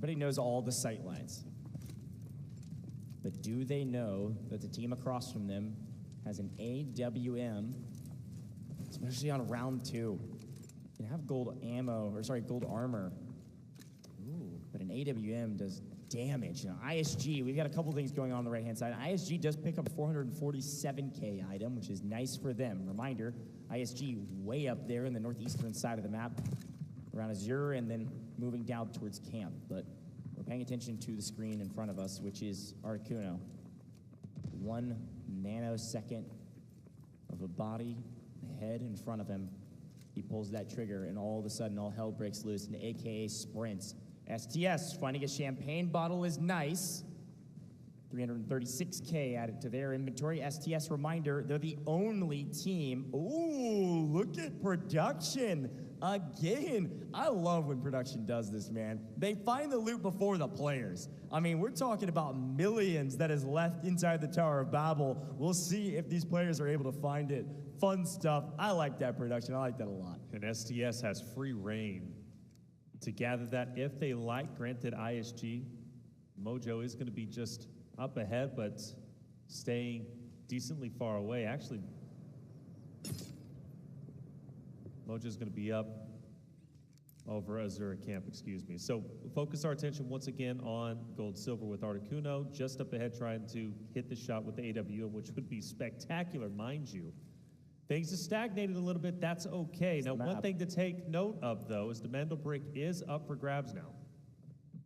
Everybody knows all the sight lines. But do they know that the team across from them has an AWM, especially on round 2? You can have gold ammo, or sorry, gold armor. Ooh, but an AWM does damage. Now, ISG, we've got a couple things going on the right-hand side. ISG does pick up a 447K item, which is nice for them. Reminder, ISG way up there in the northeastern side of the map, around Azure, and then moving down towards camp. But we're paying attention to the screen in front of us, which is Articuno. 1 nanosecond of a body, head in front of him. He pulls that trigger, and all of a sudden, all hell breaks loose, and AKA sprints. STS, finding a champagne bottle is nice. 336K added to their inventory. STS, reminder, they're the only team. Ooh, look at production. Again, I love when production does this, man. They find the loot before the players. I mean, we're talking about millions that is left inside the Tower of Babel. We'll see if these players are able to find it. Fun stuff. I like that production. I like that a lot. And STS has free reign to gather that if they like. Granted, ISG, Mojo is going to be just up ahead, but staying decently far away. Actually, Mojo's going to be up over Azure Camp, excuse me. So focus our attention once again on gold silver with Articuno, just up ahead trying to hit the shot with the AWM, which would be spectacular, mind you. Things have stagnated a little bit. That's okay. Now, one thing to take note of, though, is the Mandel Brick is up for grabs now.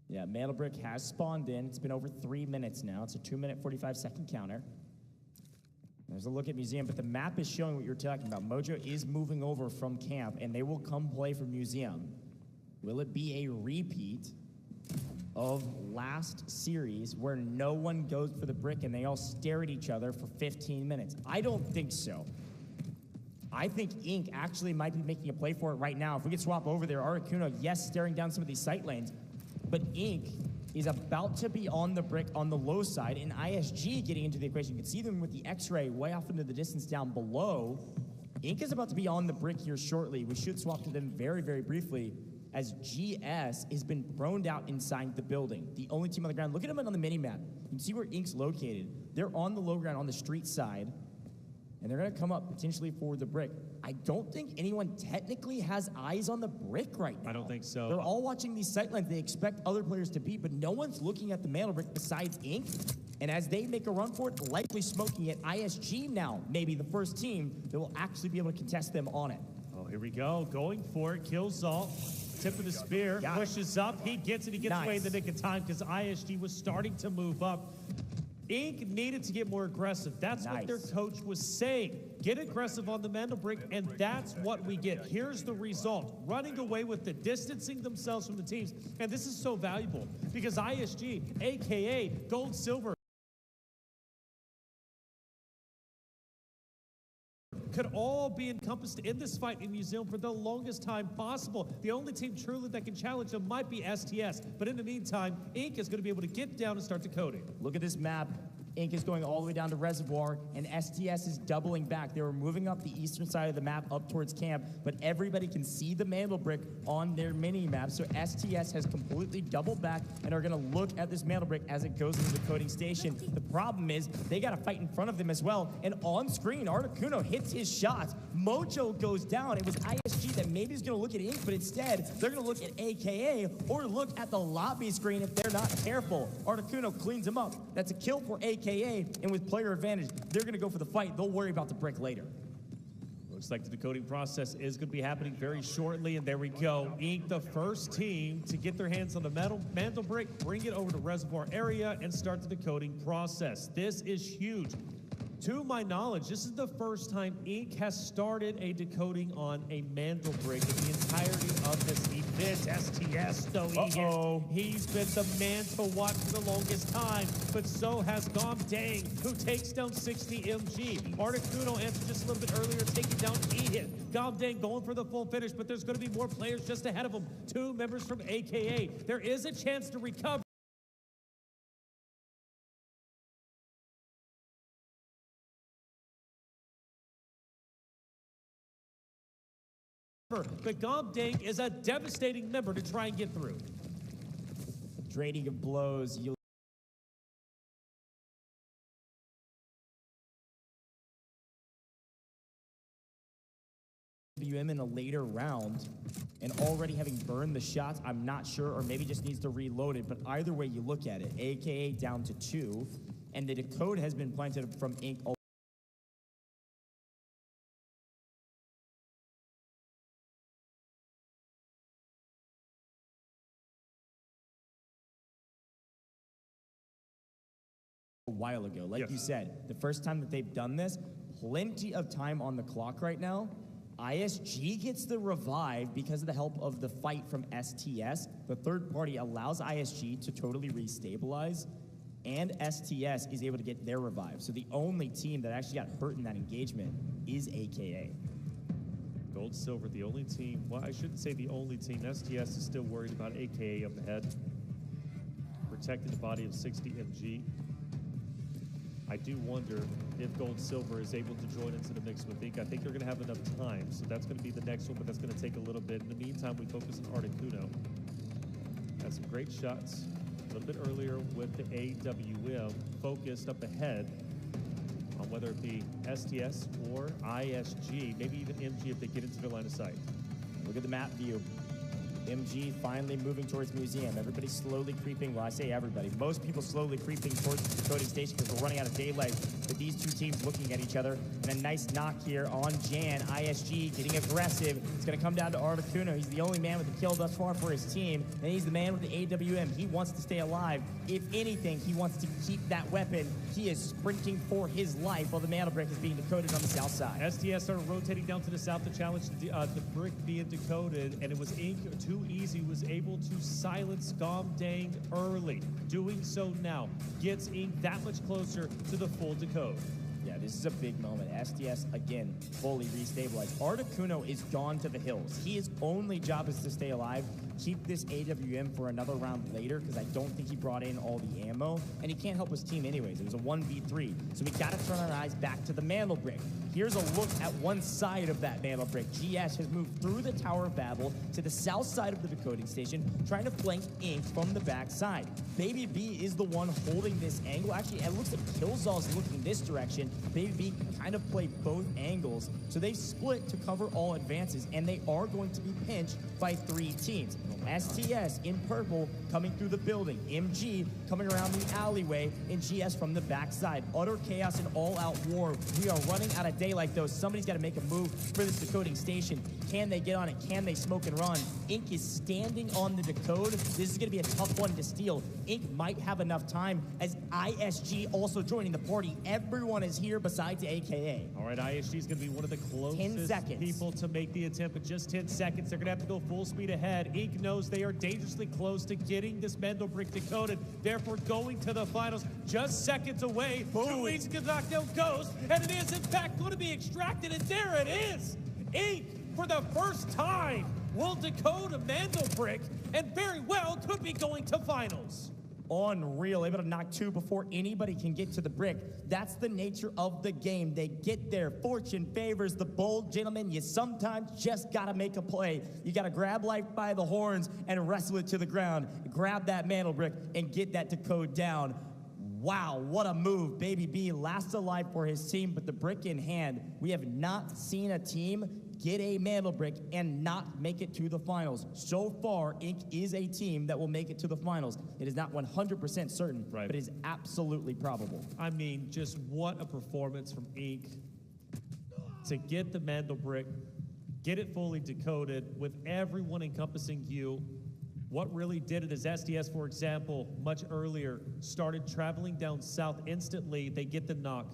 Yeah, Mandel Brick has spawned in. It's been over 3 minutes now. It's a 2-minute, 45-second counter. There's a look at Museum, but the map is showing what you're talking about. Mojo is moving over from camp, and they will come play for Museum. Will it be a repeat of last series where no one goes for the brick and they all stare at each other for 15 minutes? I don't think so. I think Inc. actually might be making a play for it right now. If we could swap over there, Articuno, yes, staring down some of these sight lanes, but Inc. is about to be on the brick on the low side, and ISG getting into the equation. You can see them with the X-ray way off into the distance down below. Inc. is about to be on the brick here shortly. We should swap to them very, very briefly, as GS has been thrown out inside the building. The only team on the ground. Look at them on the mini-map. You can see where Inc's located. They're on the low ground on the street side, and they're going to come up potentially for the brick. I don't think anyone technically has eyes on the brick right now. I don't think so. They're all watching these sight lines. They expect other players to beat, but no one's looking at the Mandel Brick besides Inc. And as they make a run for it, likely smoking it, ISG now, maybe the first team that will actually be able to contest them on it. Oh, here we go. Going for it. Kills Zalt. Tip of the spear. Pushes up. He gets it. He gets away in the nick of time because ISG was starting to move up. Inc. needed to get more aggressive. That's what their coach was saying. Get aggressive on the Mandel Brick, and that's what we get. Here's the result. Running away with it, distancing themselves from the teams. And this is so valuable because ISG, a.k.a. Gold Silver, could all be encompassed in this fight in Museum for the longest time possible. The only team truly that can challenge them might be STS, but in the meantime, Inc. is going to be able to get down and start decoding. Look at this map. Inc. is going all the way down to Reservoir, and STS is doubling back. They were moving up the eastern side of the map up towards camp, but everybody can see the Mandel Brick on their mini-map, so STS has completely doubled back and are going to look at this Mandel Brick as it goes into the coding station. The problem is they got to fight in front of them as well, and on screen, Articuno hits his shots. Mojo goes down. It was ISG that maybe is going to look at Inc., but instead, they're going to look at AKA or look at the lobby screen if they're not careful. Articuno cleans him up. That's a kill for AKA. And with player advantage, they're going to go for the fight. They'll worry about the brick later. Looks like the decoding process is going to be happening very shortly, and there we go. Inc., the first team to get their hands on the Mandel Brick, bring it over to Reservoir area, and start the decoding process. This is huge. To my knowledge, this is the first time Inc. has started a decoding on a Mandel Brick in the entirety of this event. STS, though, he's been the man to watch for the longest time, but so has Gomdang, who takes down 60 MG. Articuno answered just a little bit earlier, taking down E-Hit. Gomdang going for the full finish, but there's going to be more players just ahead of him. 2 members from AKA. There is a chance to recover. But Gomdang is a devastating member to try and get through. trading of blows. WM in a later round and already having burned the shots, I'm not sure, or maybe just needs to reload it, but either way you look at it, AKA down to 2, and the decode has been planted from Ink a while ago. Like you said, the first time that they've done this, plenty of time on the clock right now. ISG gets the revive because of the help of the fight from STS. The third party allows ISG to totally restabilize, and STS is able to get their revive. So the only team that actually got hurt in that engagement is AKA. Gold Silver, the only team, well, I shouldn't say the only team. STS is still worried about AKA up ahead. Protecting the body of 60 MG. I do wonder if Gold Silver is able to join into the mix with Ink. I think they're going to have enough time, so that's going to be the next one, but that's going to take a little bit. In the meantime, we focus on Articuno. Had some great shots a little bit earlier with the AWM, focused up ahead on whether it be STS or ISG, maybe even MG if they get into their line of sight. Look at the map view. MG finally moving towards Museum. Everybody slowly creeping. Well, I say everybody. Most people slowly creeping towards the decoding station because we're running out of daylight with these two teams looking at each other. And a nice knock here on Jan. ISG getting aggressive. It's going to come down to Articuno. He's the only man with the kill thus far for his team. And he's the man with the AWM. He wants to stay alive. If anything, he wants to keep that weapon. He is sprinting for his life while the mantle brick is being decoded on the south side. STS started rotating down to the south to challenge the brick being decoded, and it was Ink too easy, was able to silence Gomdang early. Doing so now gets Ink that much closer to the full decode. Yeah, this is a big moment. STS, again, fully restabilized. Articuno is gone to the hills. His only job is to stay alive, keep this AWM for another round later, because I don't think he brought in all the ammo, and he can't help his team anyways. It was a 1v3, so we got to turn our eyes back to the mantle brick. Here's a look at one side of that mantle brick. GS has moved through the Tower of Babel to the south side of the decoding station, trying to flank Ink from the back side. Baby B is the one holding this angle. Actually, it looks like Killzaw's looking this direction. Baby B can kind of play both angles, so they split to cover all advances, and they are going to be pinched by 3 teams. STS in purple coming through the building, MG coming around the alleyway, and GS from the backside. Utter chaos and all-out war. We are running out of daylight, though. Somebody's got to make a move for this decoding station. Can they get on it? Can they smoke and run? Ink is standing on the decode. This is going to be a tough one to steal. Ink might have enough time as ISG also joining the party. Everyone is here besides AKA. All right, ISG is going to be one of the closest people to make the attempt, but just 10 seconds. They're going to have to go full speed ahead. Ink knows they are dangerously close to getting this mantle brick decoded, therefore going to the finals, just seconds away. Too easy to knock down Ghost, and it is in fact going to be extracted, and there it is. Ink, for the first time, will decode a mantle brick, and very well could be going to finals. Unreal, able to knock 2 before anybody can get to the brick. That's the nature of the game. They get there. Fortune favors the bold gentleman. You sometimes just gotta make a play. You gotta grab life by the horns and wrestle it to the ground. Grab that mantle brick and get that decode down. Wow, what a move. Baby B last alive for his team, but the brick in hand. We have not seen a team get a mantle brick and not make it to the finals. So far, Ink is a team that will make it to the finals. It is not 100% certain, but it is absolutely probable. I mean, just what a performance from Ink to get the mantle brick, get it fully decoded with everyone encompassing you. What really did it is STS, for example, much earlier, started traveling down south instantly. They get the knock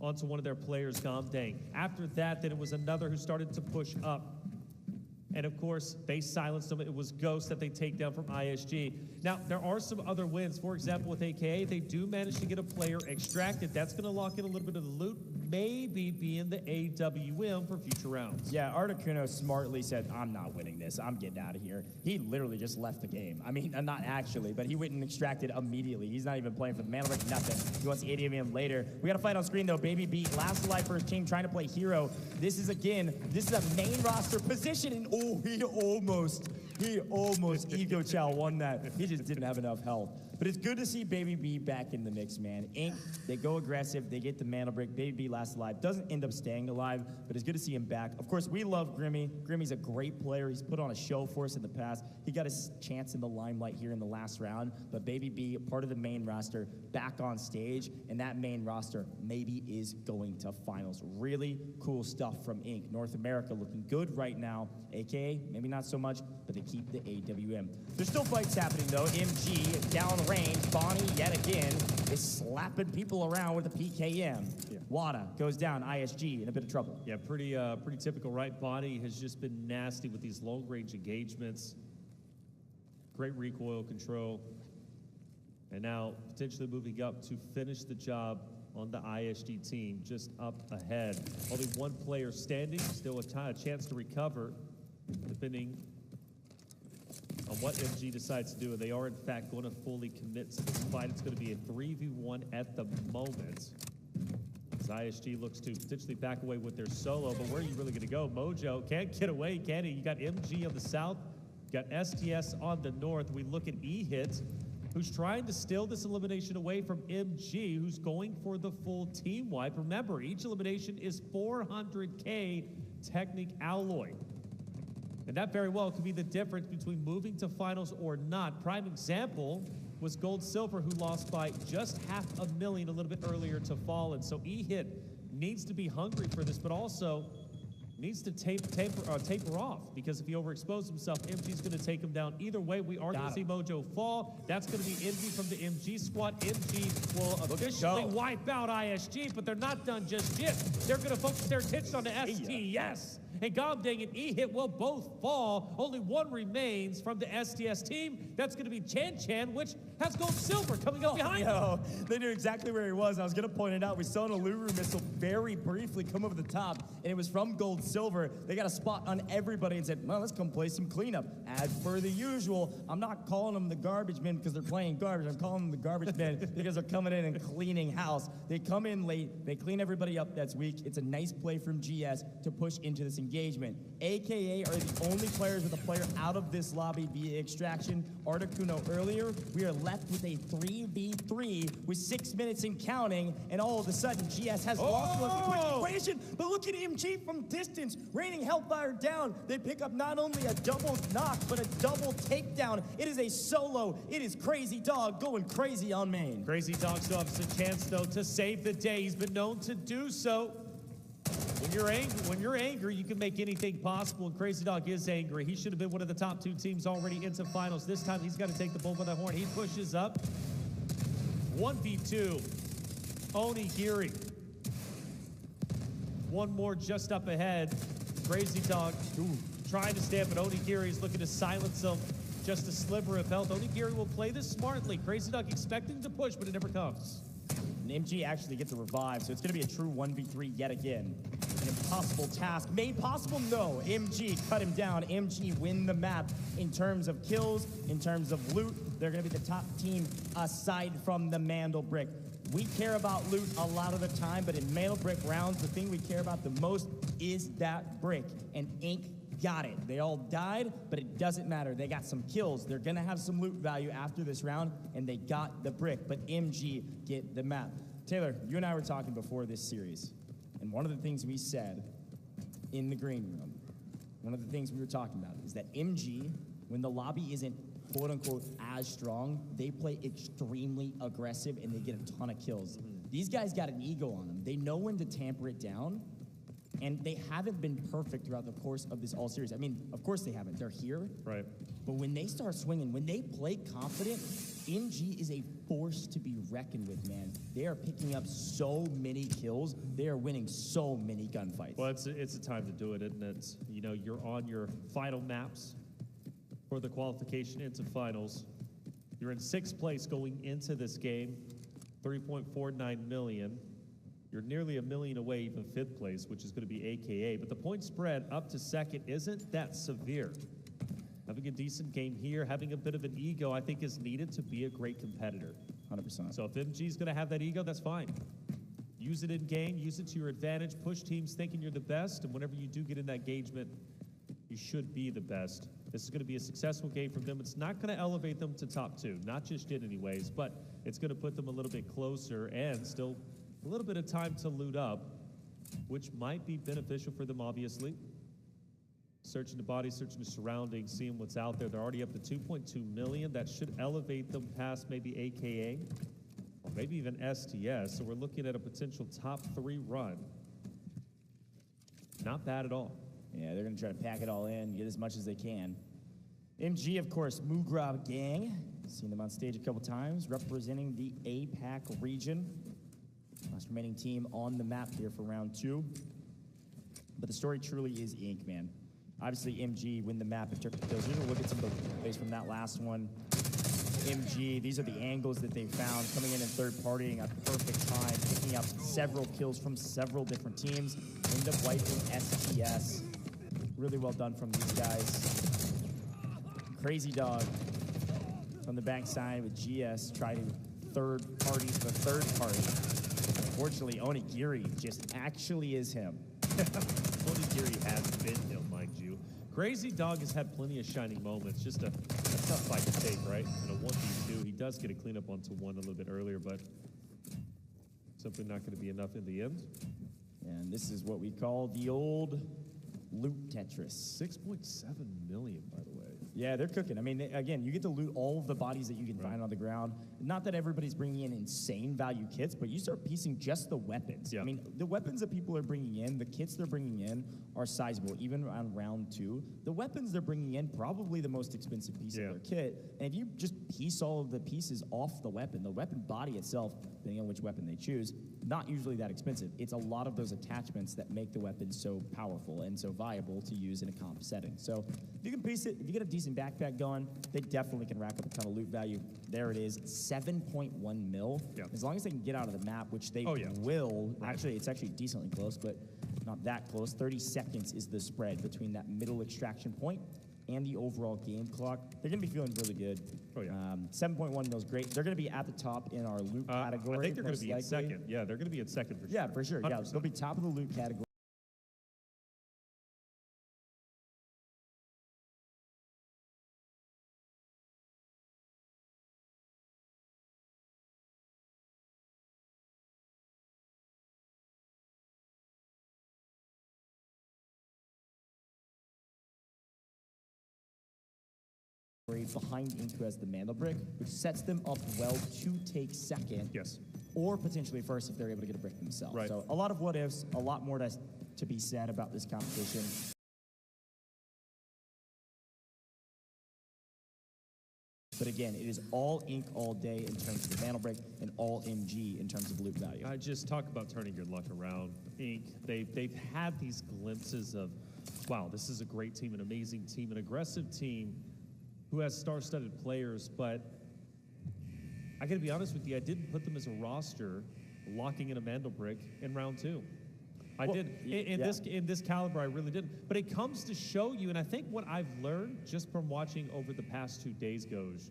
onto one of their players, Gomdang. After that, then it was another who started to push up. And of course, they silenced them. It was Ghost that they take down from ISG. Now, there are some other wins. For example, with AKA, they do manage to get a player extracted. That's going to lock in a little bit of the loot. maybe be in the AWM for future rounds. Yeah, Articuno smartly said, I'm not winning this. I'm getting out of here. He literally just left the game. I mean, not actually, but he went and extracted immediately. He's not even playing for the Mantle Break, nothing. He wants the AWM later. We got a fight on screen, though. Baby B, last alive for his team, trying to play hero. This is a main roster position, and oh, he almost Ego Chow won that. He just didn't have enough health. But it's good to see Baby B back in the mix, man. Inc, they go aggressive, they get the Mantle Break. Baby B lasts alive, doesn't end up staying alive, but it's good to see him back. Of course, we love Grimmy. Grimmy's a great player. He's put on a show for us in the past. He got his chance in the limelight here in the last round, but Baby B, part of the main roster, back on stage, and that main roster maybe is going to finals. Really cool stuff from Inc. North America looking good right now, aka maybe not so much, but they keep the AWM. There's still fights happening though. MG down range. Bonnie yet again is slapping people around with a PKM. Yeah. Wada goes down. ISG in a bit of trouble. Yeah, pretty typical, right? Bonnie has just been nasty with these long range engagements. Great recoil control. And now potentially moving up to finish the job on the ISG team, just up ahead. Only one player standing, still a chance to recover, depending on what MG decides to do, and they are in fact going to fully commit to this fight. It's going to be a 3v1 at the moment, as ISG looks to potentially back away with their solo, but where are you really going to go? Mojo can't get away, can he? You got MG on the south, you got STS on the north. We look at E-Hit, who's trying to steal this elimination away from MG, who's going for the full team wipe. Remember, each elimination is 400K Technic Alloy. And that very well could be the difference between moving to finals or not. Prime example was Gold Silver, who lost by just $500,000 a little bit earlier to Fallen. So E-Hit needs to be hungry for this, but also needs to taper off, because if he overexposes himself, MG's going to take him down. Either way, we are going to see Mojo fall. That's going to be Envy from the MG squad. MG will officially wipe out ISG, but they're not done just yet. They're going to focus their attention on the STS. And god dang it, E-Hit will both fall. Only one remains from the STS team. That's going to be Chan, which has Gold Silver coming up behind him. They knew exactly where he was. I was going to point it out. We saw an Uluru missile very briefly come over the top, and it was from Gold Silver. They got a spot on everybody and said, well, let's come play some cleanup. As per the usual, I'm not calling them the garbage men because they're playing garbage. I'm calling them the garbage men because they're coming in and cleaning house. They come in late. They clean everybody up that's weak. It's a nice play from GS to push into this engagement. AKA are the only players with a player out of this lobby via extraction. Articuno earlier. We are left with a 3v3 with 6 minutes and counting, and all of a sudden GS has lost the equation. But look at MG from distance, raining Hellfire down. They pick up not only a double knock, but a double takedown. It is a solo. It is Crazy Dog going crazy on main. Crazy Dog still has a chance, though, to save the day. He's been known to do so. When you're angry, you can make anything possible, and Crazy Dog is angry. He should have been one of the top 2 teams already into finals. This time, he's got to take the bull by the horn. He pushes up. 1v2. Onigiri. One more just up ahead. Crazy Dog trying to stand, but Onigiri is looking to silence him. Just a sliver of health. Onigiri will play this smartly. Crazy Dog expecting to push, but it never comes. And MG actually gets a revive, so it's going to be a true 1v3 yet again. An impossible task. Made possible? No. MG cut him down. MG win the map in terms of kills, in terms of loot. They're going to be the top team aside from the Mantle Brick. We care about loot a lot of the time, but in Mantle Brick rounds, the thing we care about the most is that brick. And Inc. got it. They all died, but it doesn't matter. They got some kills. They're going to have some loot value after this round, and they got the brick. But MG get the map. Taylor, you and I were talking before this series, and one of the things we said in the green room, one of the things we were talking about is that MG, when the lobby isn't quote-unquote as strong, they play extremely aggressive, and they get a ton of kills. These guys got an ego on them. They know when to tamper it down, and they haven't been perfect throughout the course of this all series. I mean, of course they haven't. They're here. Right. But when they start swinging, when they play confident, MG is a force to be reckoned with, man. They are picking up so many kills. They are winning so many gunfights. Well, it's a time to do it, isn't it? You know, you're on your final maps for the qualification into finals. You're in 6th place going into this game, 3.49 million. You're nearly a million away, even 5th place, which is going to be AKA. But the point spread up to 2nd isn't that severe. Having a decent game here, having a bit of an ego, I think is needed to be a great competitor. 100%. So if MG's going to have that ego, that's fine. Use it in game, use it to your advantage, push teams thinking you're the best, and whenever you do get in that engagement, you should be the best. This is going to be a successful game for them. It's not going to elevate them to top 2, not just yet anyways, but it's going to put them a little bit closer and still a little bit of time to loot up, which might be beneficial for them, obviously. Searching the body, searching the surroundings, seeing what's out there. They're already up to 2.2 million. That should elevate them past maybe AKA or maybe even STS. So we're looking at a potential top 3 run. Not bad at all. Yeah, they're going to try to pack it all in, get as much as they can. MG, of course, Mugrab Gang. Seen them on stage a couple times, representing the APAC region. Last remaining team on the map here for round 2. But the story truly is Inc., man. Obviously, MG win the map and took the kills. We're going to look at some of the plays from that last one. MG, these are the angles that they found, coming in and third-partying at the perfect time, picking up several kills from several different teams, end up wiping STS. Really well done from these guys. Crazy Dog from the backside with GS trying to third-party the third party. Unfortunately, Onigiri just actually is him. Onigiri has been him, mind you. Crazy Dog has had plenty of shining moments. Just a tough fight to take, right? In a 1v2, he does get a cleanup onto 1 a little bit earlier, but simply not going to be enough in the end. And this is what we call the old loot Tetris. 6.7 million, by the way. Yeah, they're cooking. I mean, again, you get to loot all of the bodies that you can find on the ground. Not that everybody's bringing in insane value kits, but you start piecing just the weapons. Yeah. I mean, the weapons that people are bringing in, the kits they're bringing in are sizable, even on round 2. The weapons they're bringing in, probably the most expensive piece of their kit. And if you just piece all of the pieces off the weapon body itself, depending on which weapon they choose, not usually that expensive. It's a lot of those attachments that make the weapon so powerful and so viable to use in a comp setting. So if you can piece it, if you get a decent backpack going, they definitely can rack up a ton of loot value. There it is, 7.1 mil. Yep. As long as they can get out of the map, which they will. Actually, it's actually decently close, but not that close. 30 seconds is the spread between that middle extraction point and the overall game clock. They're going to be feeling really good. 7.1 mil is great. They're going to be at the top in our loot category. I think they're going to be in second. Yeah, they're going to be in second for sure. Yeah, for sure. 100%. Yeah, they'll be top of the loot category. Behind Inc, who has the Mandel brick, which sets them up well to take second. Yes. Or potentially first if they're able to get a brick themselves. Right. So a lot of what ifs, a lot more to be said about this competition. But again, it is all Inc all day in terms of the Mandel brick and all MG in terms of loot value. I just talk about turning your luck around. Inc, they've had these glimpses of, wow, this is a great team, an amazing team, an aggressive team who has star-studded players, but I gotta be honest with you, I didn't put them as a roster locking in a Mandel brick in round 2. I did. In this caliber, I really didn't. But it comes to show you, and I think what I've learned just from watching over the past 2 days goes,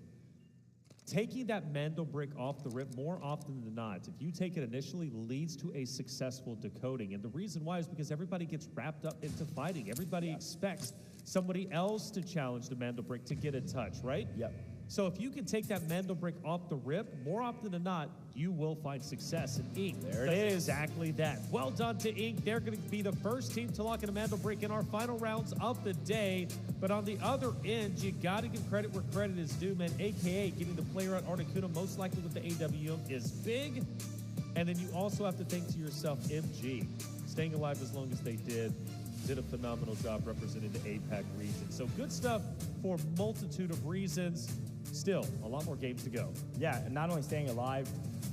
taking that Mandel brick off the rip more often than not, if you take it initially, leads to a successful decoding. And the reason why is because everybody gets wrapped up into fighting. Everybody expects somebody else to challenge the Mandel brick to get a touch, right? Yep. So if you can take that Mandel brick off the rip, more often than not, you will find success. And Inc. There it is. Exactly that. Well done to Inc. They're going to be the first team to lock in a Mandel brick in our final rounds of the day. But on the other end, you got to give credit where credit is due, man. AKA getting the player out Articuno, most likely with the AWM, is big. And then you also have to think to yourself, MG, staying alive as long as they did a phenomenal job representing the APAC region. So good stuff for a multitude of reasons. Still, a lot more games to go. Yeah, and not only staying alive,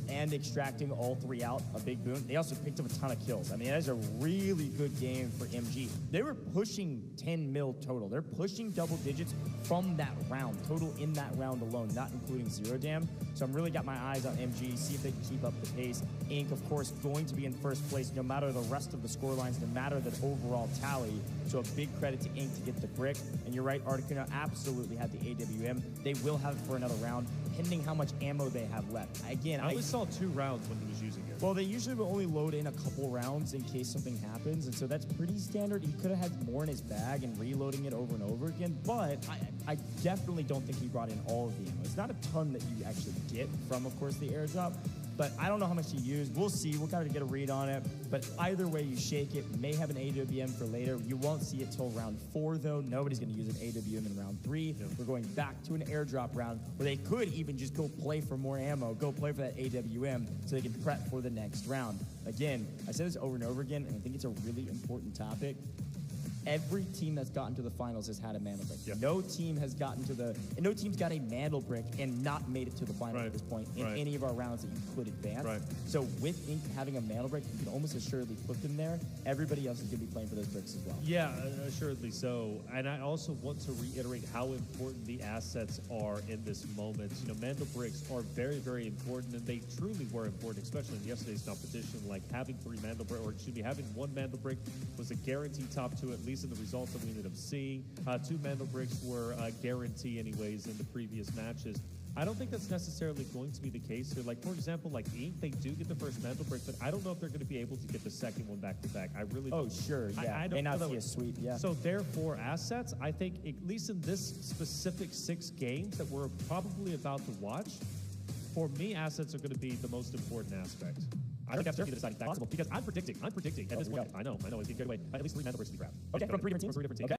and extracting all 3 out, a big boon. They also picked up a ton of kills. I mean, that is a really good game for MG. They were pushing 10 mil total. They're pushing double digits from that round, total in that round alone, not including 0 dam. So I'm really got my eyes on MG, see if they can keep up the pace. Inc, of course, going to be in first place no matter the rest of the score lines, no matter the overall tally. So a big credit to Inc to get the brick. And you're right, Articuno absolutely had the AWM. They will have it for another round, depending how much ammo they have left. Again, I only saw 2 rounds when he was using it. Well, they usually will only load in a couple rounds in case something happens, and so that's pretty standard. He could have had more in his bag and reloading it over and over again, but I definitely don't think he brought in all of the ammo. It's not a ton that you actually get from, of course, the airdrop, but I don't know how much he used. We'll see. We'll kind of get a read on it, but either way you shake it, may have an AWM for later. You won't see it till round 4, though. Nobody's going to use an AWM in round 3. Yep. We're going back to an airdrop round where they could even just go play for more ammo, go play for that AWM so they can prep for the next round. Again, I said this over and over again, and I think it's a really important topic. Every team that's gotten to the finals has had a mantle brick. Yep. No team has gotten to no team's got a mantle brick and not made it to the finals at this point in any of our rounds that you could advance. So with Inc having a mantle brick, you can almost assuredly put them there. Everybody else is going to be playing for those bricks as well. Yeah, assuredly so. And I also want to reiterate how important the assets are in this moment. You know, mantle bricks are very, very important, and they truly were important, especially in yesterday's competition. Like having 3 mantle brick, or excuse me, having 1 mantle brick was a guaranteed top 2 at least in the results that we ended up seeing. 2 mantle bricks were a guarantee anyways in the previous matches. I don't think that's necessarily going to be the case here. Like, for example, like Inc, they do get the first mantle brick, but I don't know if they're going to be able to get the second one back to back. I really don't. Oh, sure, yeah. I may don't not see a sweep, yeah. So therefore, assets, I think, at least in this specific 6 games that we're probably about to watch, for me, assets are going to be the most important aspect. I think that's certainly the deciding factor possible, because I'm predicting at this point. I know, it's going to get away. At least 3 mantle bricks to be grabbed. Okay, from 3 different teams? Okay.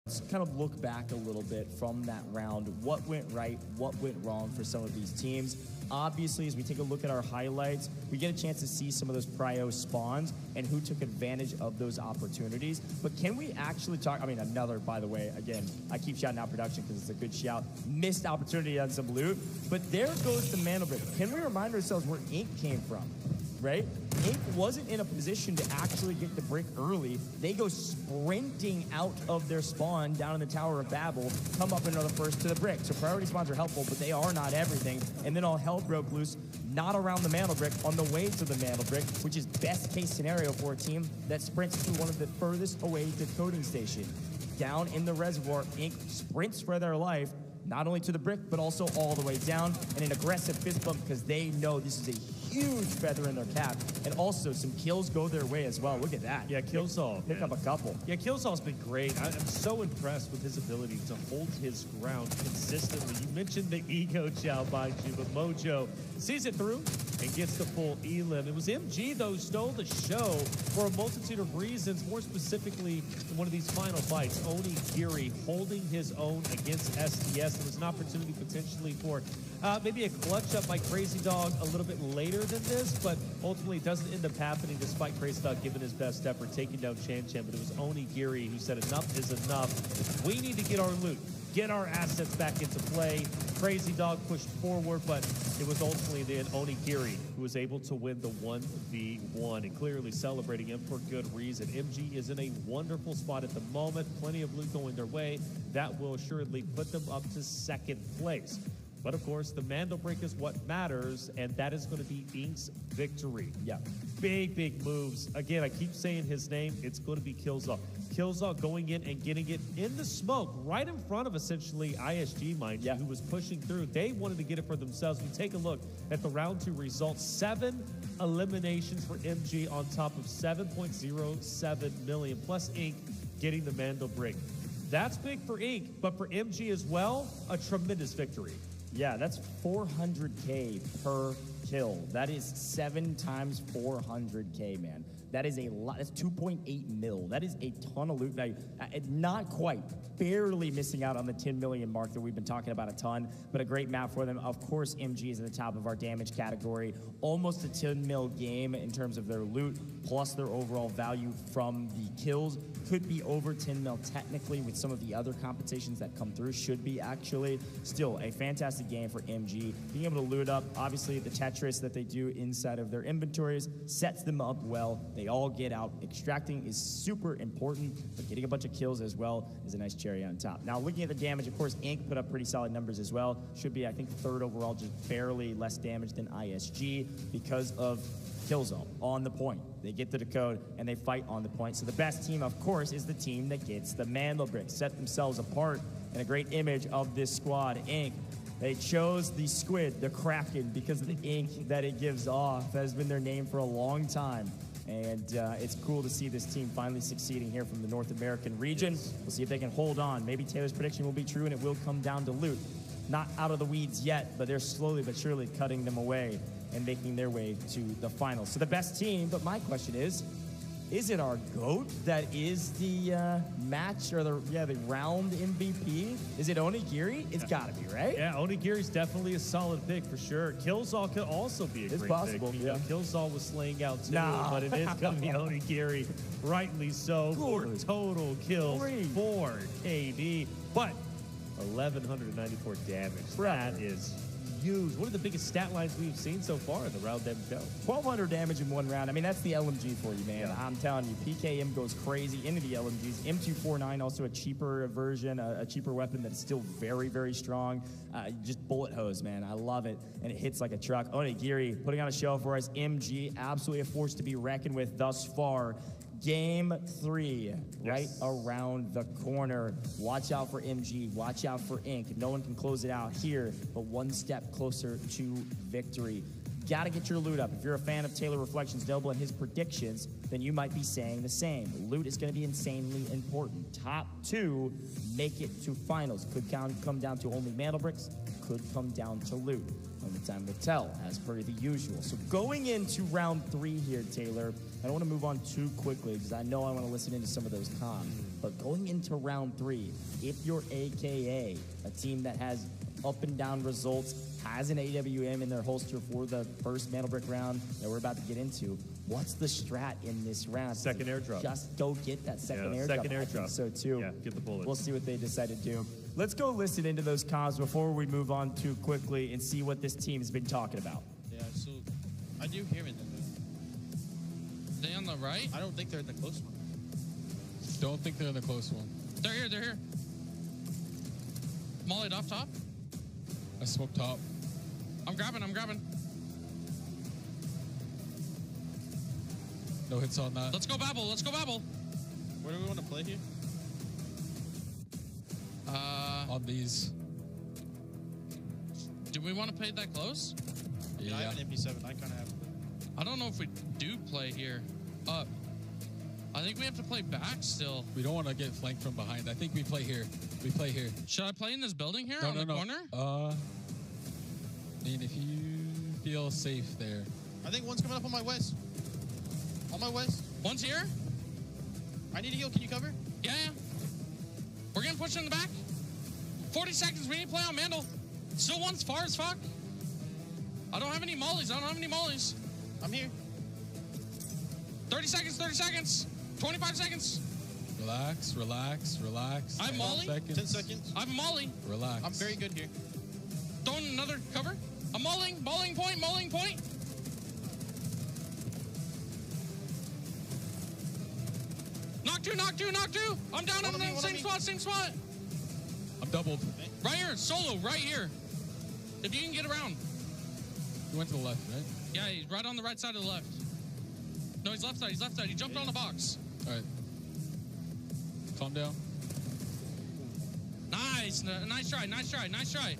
Let's kind of look back a little bit from that round. What went right? What went wrong for some of these teams? Obviously, as we take a look at our highlights, we get a chance to see some of those prio spawns and who took advantage of those opportunities. But can we actually talk, I mean, another, by the way, again, I keep shouting out production because it's a good shout, missed opportunity on some loot, but there goes the mantle brick. Can we remind ourselves where Inc came from? Right? Inc wasn't in a position to actually get the brick early. They go sprinting out of their spawn down in the Tower of Babel, come up and are the first to the brick. So priority spawns are helpful, but they are not everything. And then all hell broke loose, not around the mantle brick, on the way to the mantle brick, which is best case scenario for a team that sprints to one of the furthest away decoding station. Down in the reservoir, Inc sprints for their life, not only to the brick, but also all the way down, and an aggressive fist bump because they know this is a huge feather in their cap. And also, some kills go their way as well. Look at that. Yeah, Killsaw. Pick up a couple. Yeah, Killsaw's been great. I'm so impressed with his ability to hold his ground consistently. You mentioned the ego chow by you, but Mojo sees it through and gets the full elim. It was MG, though, who stole the show for a multitude of reasons, more specifically in one of these final fights. Onigiri holding his own against STS. There was an opportunity potentially for maybe a clutch up by Crazy Dog a little bit later than this, but ultimately it doesn't end up happening despite Crazy Dog giving his best effort, taking down Chan Chan. But it was Onigiri who said enough is enough. We need to get our loot, get our assets back into play. Crazy Dog pushed forward, but it was ultimately then Onigiri who was able to win the 1v1, and clearly celebrating him for good reason. MG is in a wonderful spot at the moment, plenty of loot going their way. That will assuredly put them up to 2nd place. But of course, the mantle brick is what matters, and that is going to be Inc's victory. Yeah, big, big moves. Again, I keep saying his name. It's going to be Killsaw. Killsaw going in and getting it in the smoke, right in front of essentially ISG, mind you, who was pushing through. They wanted to get it for themselves. We take a look at the round 2 results. 7 eliminations for MG on top of 7.07 million, plus Inc getting the mantle brick. That's big for Inc, but for MG as well, a tremendous victory. Yeah, that's 400K per kill. That is 7 times 400K, man. That is a lot. That's 2.8 mil. That is a ton of loot value. Not quite, barely missing out on the 10 million mark that we've been talking about a ton, but a great map for them. Of course, MG is at the top of our damage category. Almost a 10 mil game in terms of their loot, plus their overall value from the kills. Could be over 10 mil technically with some of the other compensations that come through. Should be actually. Still a fantastic game for MG. Being able to loot up, obviously the Tetris that they do inside of their inventories sets them up well. They all get out. Extracting is super important, but getting a bunch of kills as well is a nice cherry on top. Now looking at the damage, of course, Inc. put up pretty solid numbers as well. Should be, I think, third overall, just barely less damage than ISG because of kill zone on the point. They get the decode and they fight on the point. So the best team, of course, is the team that gets the Mandel bricks. Set themselves apart, and a great image of this squad, Inc. They chose the squid, the Kraken, because of the ink that it gives off. That has been their name for a long time. And it's cool to see this team finally succeeding here from the North American region. We'll see if they can hold on. Maybe Taylor's prediction will be true and it will come down to loot. Not out of the weeds yet, but they're slowly but surely cutting them away and making their way to the finals. So the best team, but my question is it our GOAT that is the match or the round MVP? Is it Onigiri? It's gotta be, right? Yeah, Onigiri's definitely a solid pick for sure. Killzall could also be a great possible, pick. yeah. Killzall was slaying out too, Nah. but it is going to be Onigiri, rightly so. 4 total kills, 4 KD, but 1,194 damage. That is huge. One of the biggest stat lines we've seen so far in the round M show. 1,200 damage in one round. I mean, that's the LMG for you, man. Yeah. I'm telling you, PKM goes crazy into the LMGs. M249, also a cheaper version, a cheaper weapon that's still very, very strong. Just bullet hose, man. I love it. And it hits like a truck. Onigiri putting on a show for us. MG, absolutely a force to be reckoned with thus far. Game 3, right around the corner. Watch out for MG. Watch out for Inc. No one can close it out here, but one step closer to victory. Got to get your loot up. If you're a fan of Taylor Reflections Double and his predictions, then you might be saying the same. Loot is going to be insanely important. Top 2 make it to finals. Could come down to only mantle bricks. Could come down to loot. Only time will tell, as per the usual. So going into round 3 here, Taylor, I don't want to move on too quickly because I know I want to listen into some of those comms. But going into round 3, if you're AKA, a team that has up and down results, has an AWM in their holster for the first mantle brick round that we're about to get into, what's the strat in this round? Second airdrop. Just go get that second airdrop. Second airdrop. I think so too. Yeah, get the bullets. We'll see what they decide to do. Let's go listen into those comms before we move on too quickly and see what this team's been talking about. Yeah, so I do hear it. They on the right? I don't think they're in the close one. Don't think they're in the close one. They're here, they're here. Mollied off top. I smoked top. I'm grabbing. No hits on that. Let's go Babel. Where do we want to play here? On these. Do we want to play that close? Yeah. I have an MP7. I kind of have. I don't know if we do play here. Up. I think we have to play back still. We don't want to get flanked from behind. I think we play here. Should I play in this building here No. corner? I mean, if you feel safe there. I think one's coming up on my west. On my west. One's here. I need a heal. Can you cover? Yeah. We're getting pushed in the back. 40 seconds. We need to play on Mandel. Still one's far as fuck. I don't have any mollies. I'm here. 30 seconds. 25 seconds. Relax. I'm molly. 10 seconds. I'm molly. Relax. I'm very good here. Throwing another cover. I'm mulling point. Knock two. I'm down in the same spot. I'm doubled. Right here, solo, right here. If you can get around. You went to the left, right? Yeah, he's right on the right side of the left. No, he's left side. He jumped on the box. All right. Calm down. Nice try.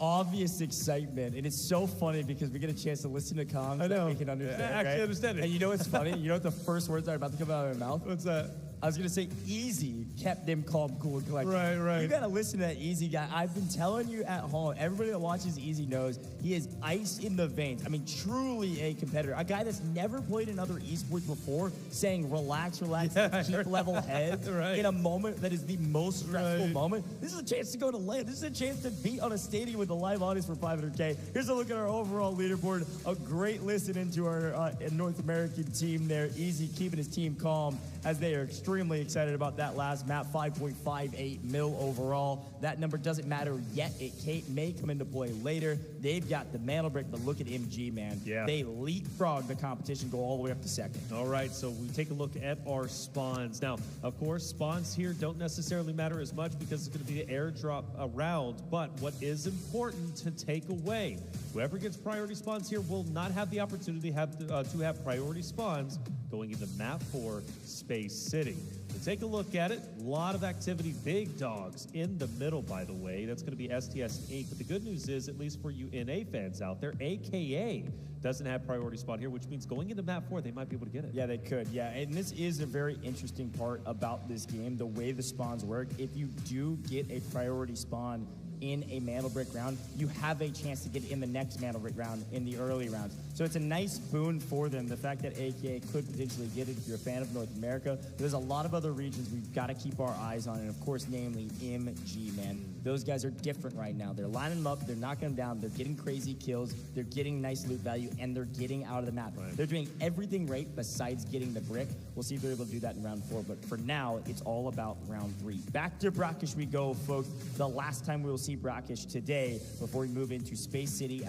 Obvious excitement, and it's so funny because we get a chance to listen to comms that we can understand. I actually understand it. And you know what's funny? You know what the first words are about to come out of my mouth? What's that? I was gonna say Easy kept them calm, cool, and collected. Right, right. You gotta listen to that Easy guy. I've been telling you at home, everybody that watches Easy knows he is ice in the veins. I mean, truly a competitor. A guy that's never played in other esports before, saying relax, keep level head Right. in a moment that is the most stressful moment. This is a chance to go to LAN. This is a chance to beat on a stadium with a live audience for 500K. Here's a look at our overall leaderboard. A great listen into our North American team there. Easy keeping his team calm as they are extremely excited about that last map. 5.58 mil overall. That number doesn't matter yet. It may come into play later. They've got the mantle break, but look at MG, man. Yeah. They leapfrog the competition, go all the way up to second. All right, so we take a look at our spawns. Now, of course, spawns here don't necessarily matter as much because it's going to be an airdrop around, but what is important to take away, whoever gets priority spawns here will not have the opportunity to have priority spawns going into map 4, Space City. So take a look at it. A lot of activity, big dogs in the middle, by the way. That's going to be STS Inc. But the good news is, at least for you NA fans out there, AKA doesn't have priority spawn here, which means going into map 4, they might be able to get it. Yeah, they could. Yeah, and this is a very interesting part about this game, the way the spawns work. If you do get a priority spawn in a mantle brick round, you have a chance to get it in the next mantle brick round in the early rounds. So it's a nice boon for them, the fact that AKA could potentially get it if you're a fan of North America. But there's a lot of other regions we've got to keep our eyes on, and of course, namely MG, man. Those guys are different right now. They're lining them up, they're knocking them down, they're getting crazy kills, they're getting nice loot value, and they're getting out of the map. Right. They're doing everything right besides getting the brick. We'll see if they're able to do that in round 4, but for now, it's all about round 3. Back to Brackish we go, folks. The last time we will see Brackish today before we move into Space City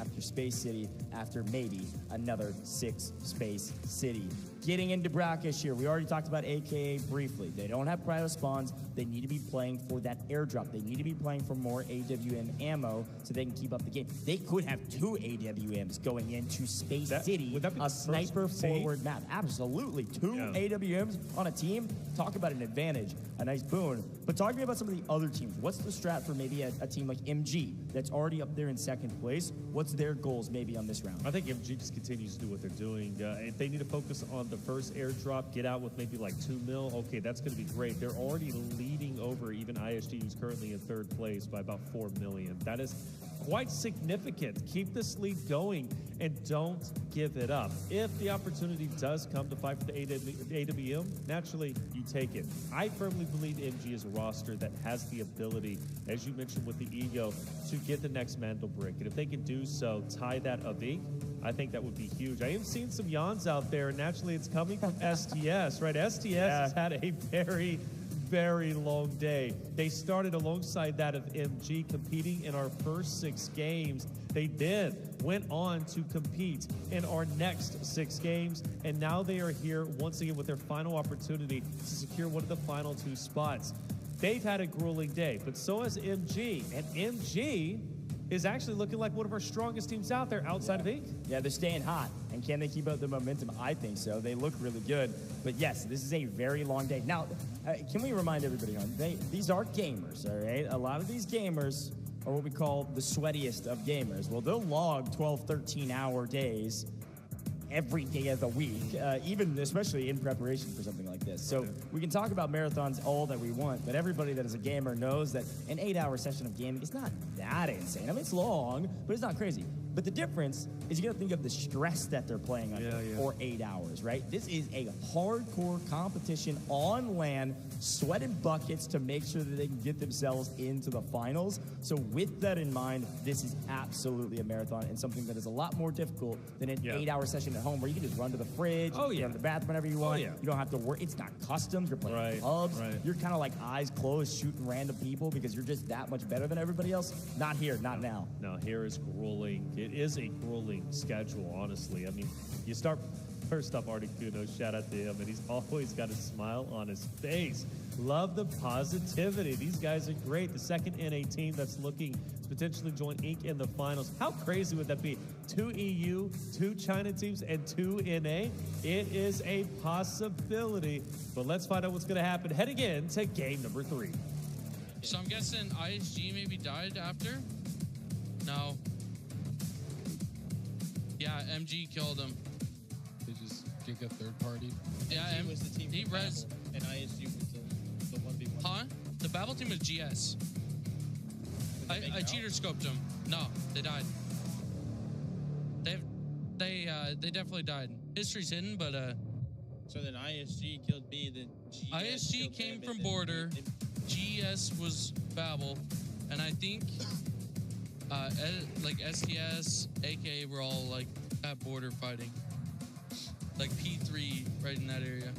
after maybe another 6 Space City. Getting into Brackish here, we already talked about AKA briefly. They don't have priority spawns. They need to be playing for that airdrop. They need to be playing for more AWM ammo so they can keep up the game. They could have 2 AWMs going into Space City, would that be a the first sniper team? forward map. Absolutely. 2 AWMs on a team. Talk about an advantage, a nice boon. But talk to me about some of the other teams. What's the strat for maybe a team like MG that's already up there in second place? What's their goals maybe on this round? I think MG just continues to do what they're doing. If they need to focus on the first airdrop, get out with maybe like 2 mil, okay, that's going to be great. They're already leading over even ISG, who's currently in 3rd place, by about 4 million. That is quite significant. Keep this lead going and don't give it up. If the opportunity does come to fight for the AWM, naturally, you take it. I firmly believe MG is a roster that has the ability, as you mentioned with the ego, to get the next mantle brick. And if they can do so, tie that of ink, I think that would be huge. I am seeing some yawns out there, and naturally it's coming from STS, right? STS has had a very long day. They started alongside that of MG, competing in our first 6 games. They then went on to compete in our next 6 games, and now they are here once again with their final opportunity to secure one of the final 2 spots. They've had a grueling day, but so has MG, and MG is actually looking like one of our strongest teams out there outside of Inc. Yeah, they're staying hot. And can they keep up the momentum? I think so. They look really good. But yes, this is a very long day. Now, can we remind everybody, these are gamers, all right? A lot of these gamers are what we call the sweatiest of gamers. Well, they'll log 12, 13-hour days every day of the week, even especially in preparation for something like this. So we can talk about marathons all that we want, but everybody that is a gamer knows that an 8-hour session of gaming is not that insane. I mean, it's long, but it's not crazy. But the difference is you got to think of the stress that they're playing under for 8 hours, right? This is a hardcore competition on LAN, sweating buckets to make sure that they can get themselves into the finals. So with that in mind, this is absolutely a marathon and something that is a lot more difficult than an 8-hour session at home where you can just run to the fridge, run to the bathroom whenever you want. You don't have to worry. It's not customs. You're playing pubs. You're kind of like eyes closed shooting random people because you're just that much better than everybody else. Not here, not now. No, here is grueling. It is a grueling schedule, honestly. I mean, you start first up, Articuno, shout out to him, and he's always got a smile on his face. Love the positivity. These guys are great. The second NA team that's looking to potentially join Inc. in the finals. How crazy would that be? 2 EU, 2 China teams, and 2 NA? It is a possibility, but let's find out what's going to happen heading in to game number 3. So I'm guessing ISG maybe died after? No. Yeah, MG killed him. They just gig a third party. Yeah, MG was the team he from res. Apple, And ISG with the 1v1. Huh? The Babel team is GS. I cheater scoped them. No, they died. They definitely died. History's hidden, but So then ISG killed me, then GS ISG killed came them, from and then Border. GS was Babel, and I think like STS, aka we're all like at Border fighting. Like P3 right in that area.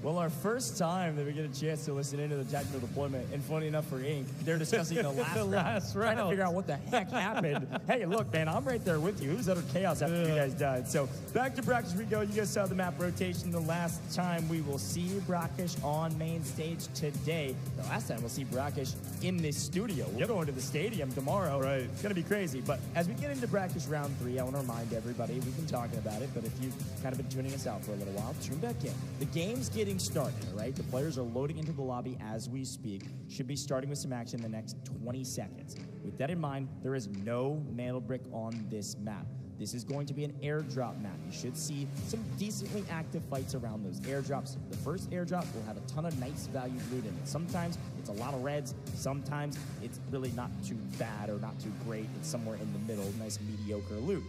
Well, our first time that we get a chance to listen into the tactical deployment, and funny enough for Inc., they're discussing the last The round, last trying to round. figure out what the heck happened. Hey, look, man, I'm right there with you. It was utter chaos after you guys died. So back to practice we go. You guys saw the map rotation. The last time we will see Brackish on main stage today. The last time we'll see Brackish in this studio. We're going to the stadium tomorrow. Right. It's going to be crazy. But as we get into Brackish round 3, I want to remind everybody, we've been talking about it, but if you've kind of been tuning us out for a little while, tune back in. The game's getting started, all right? The players are loading into the lobby as we speak. Should be starting with some action in the next 20 seconds. With that in mind, there is no mantle brick on this map. This is going to be an airdrop map. You should see some decently active fights around those airdrops. The first airdrop will have a ton of nice valued loot in it. Sometimes it's a lot of reds. Sometimes it's really not too bad or not too great. It's somewhere in the middle, nice mediocre loot.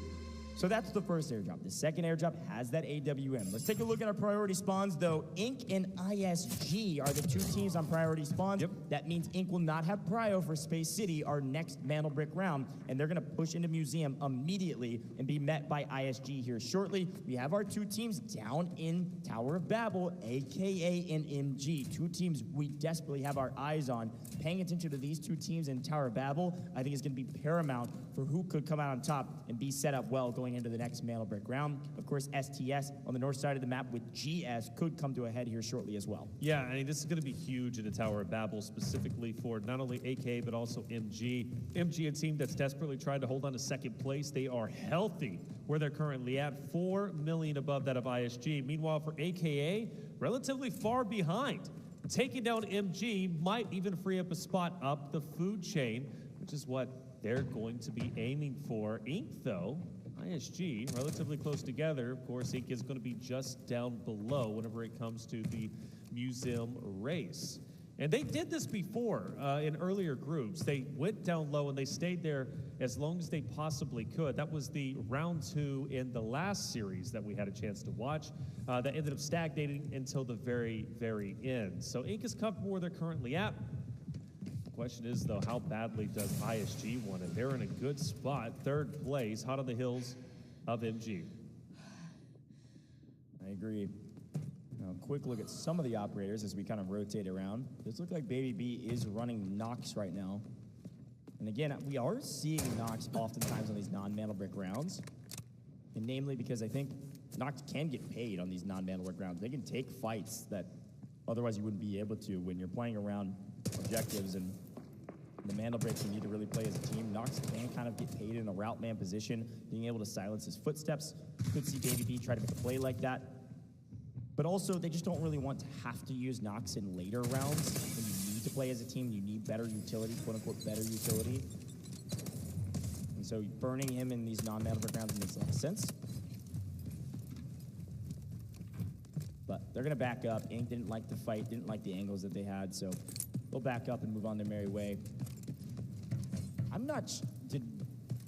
So that's the first airdrop. The second airdrop has that AWM. Let's take a look at our priority spawns, though. Inc. and ISG are the two teams on priority spawns. Yep. That means Inc. will not have prio for Space City, our next mantle brick round, and they're going to push into Museum immediately and be met by ISG here shortly. We have our two teams down in Tower of Babel, a.k.a. in MG. Two teams we desperately have our eyes on. Paying attention to these two teams in Tower of Babel, I think is going to be paramount for who could come out on top and be set up well going into the next mantle brick round. Of course, STS on the north side of the map with GS could come to a head here shortly as well. Yeah, I mean, this is going to be huge in the Tower of Babel, specifically for not only AK, but also MG. MG, a team that's desperately trying to hold on to second place. They are healthy where they're currently at, 4 million above that of ISG. Meanwhile, for AKA, relatively far behind. Taking down MG might even free up a spot up the food chain, which is what they're going to be aiming for. Inc., though, ISG, relatively close together. Of course, Inc. is going to be just down below whenever it comes to the museum race. And they did this before in earlier groups. They went down low and they stayed there as long as they possibly could. That was the round 2 in the last series that we had a chance to watch. That ended up stagnating until the very, very end. So Inc. is comfortable where they're currently at. The question is, though, how badly does ISG want it? They're in a good spot, 3rd place, hot on the heels of MG. I agree. Now, quick look at some of the operators as we kind of rotate around. This looks like Baby B is running Nox right now. And again, we are seeing Nox oftentimes on these non-mantle brick rounds. And namely because I think Nox can get paid on these non-mantle brick rounds. They can take fights that otherwise you wouldn't be able to when you're playing around objectives and the mantle breaks you need to really play as a team. Nox can kind of get paid in a route man position, being able to silence his footsteps. Could see Baby B try to make a play like that. But also, they just don't really want to have to use Nox in later rounds. When you need to play as a team, you need better utility, quote-unquote better utility. And so burning him in these non-mantle brick rounds makes a lot of sense. But they're going to back up. Inc. didn't like the fight, didn't like the angles that they had, so they'll back up and move on their merry way. I'm not...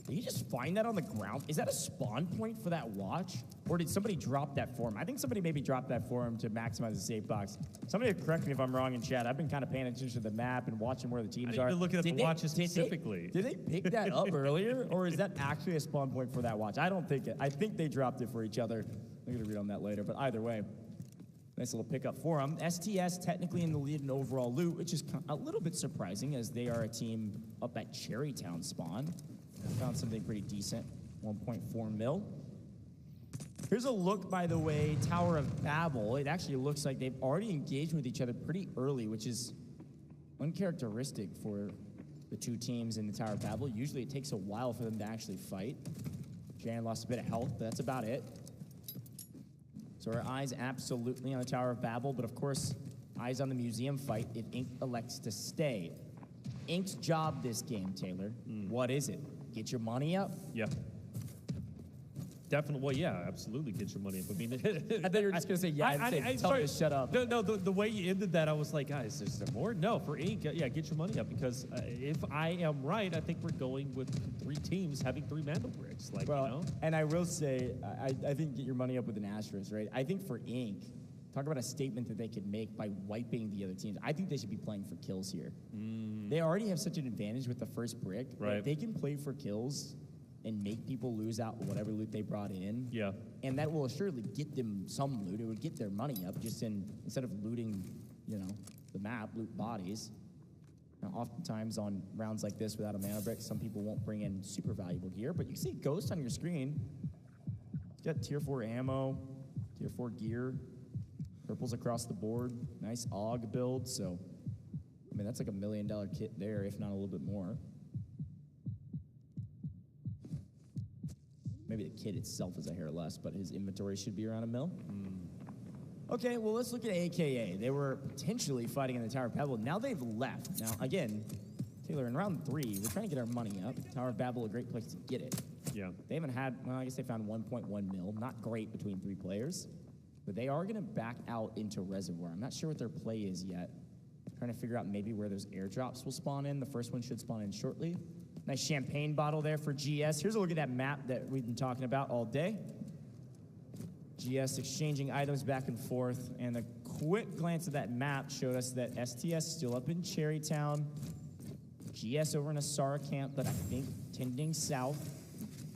Did he just find that on the ground? Is that a spawn point for that watch? Or did somebody drop that for him? I think somebody maybe dropped that for him to maximize the safe box. Somebody correct me if I'm wrong in chat. I've been kind of paying attention to the map and watching where the teams are. I've been looking at the watches specifically. Did they pick that up earlier? Or is that actually a spawn point for that watch? I don't think it. I think they dropped it for each other. I'm going to read on that later. But either way, nice little pickup for them. STS technically in the lead in overall loot, which is a little bit surprising as they are a team up at Cherrytown spawn. Found something pretty decent, 1.4 mil. Here's a look, by the way, Tower of Babel. It actually looks like they've already engaged with each other pretty early, which is uncharacteristic for the two teams in the Tower of Babel. Usually it takes a while for them to actually fight. Jan lost a bit of health, but that's about it. So our eyes absolutely on the Tower of Babel, but of course, eyes on the museum fight if Inc. elects to stay. Inc's job this game, Taylor, what is it? Get your money up? Yeah. Definitely. Well, yeah, absolutely. Get your money up. I mean, I thought you were just gonna say yeah. And tell me to shut up. No, the way you ended that, I was like, guys, is there more? No, for Inc. Yeah, get your money up because if I am right, I think we're going with 3 teams having 3 Mandel bricks. Like, Well, you know. and I will say, I think get your money up with an asterisk, right? I think for Inc., talk about a statement that they could make by wiping the other teams. I think they should be playing for kills here. They already have such an advantage with the first brick. Right. That they can play for kills and make people lose out whatever loot they brought in. Yeah. And that will assuredly get them some loot. It would get their money up just instead of looting, you know, the map, loot bodies. Now, oftentimes on rounds like this without a mana brick, some people won't bring in super valuable gear, but you see Ghost on your screen. He's got tier 4 ammo, tier 4 gear, purples across the board, nice AUG build, so, I mean, that's like $1 million kit there, if not a little bit more. Maybe the kit itself is a hair less, but his inventory should be around $1 mil. Okay, well, let's look at AKA. They were potentially fighting in the Tower of Babel. Now they've left. Now, again, Taylor, in round 3, we're trying to get our money up. Tower of Babel, a great place to get it. Yeah. They haven't had, well, I guess they found 1.1 mil. Not great between 3 players. But they are going to back out into Reservoir. I'm not sure what their play is yet. Trying to figure out maybe where those airdrops will spawn in. The first one should spawn in shortly. Nice champagne bottle there for GS. Here's a look at that map that we've been talking about all day. GS exchanging items back and forth, and a quick glance at that map showed us that STS still up in Cherrytown, GS over in Asara camp, but I think tending south,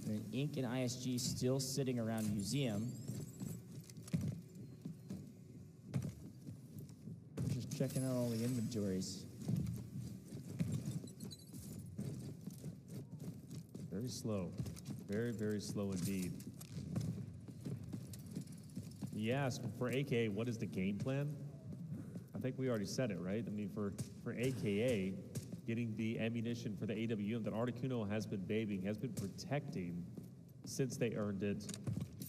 and then Inc. and ISG still sitting around Museum. Just checking out all the inventories. Very slow. Very, very slow indeed. Yes, for AKA, what is the game plan? I think we already said it, right? I mean, for AKA, getting the ammunition for the AWM that Articuno has been babying, has been protecting since they earned it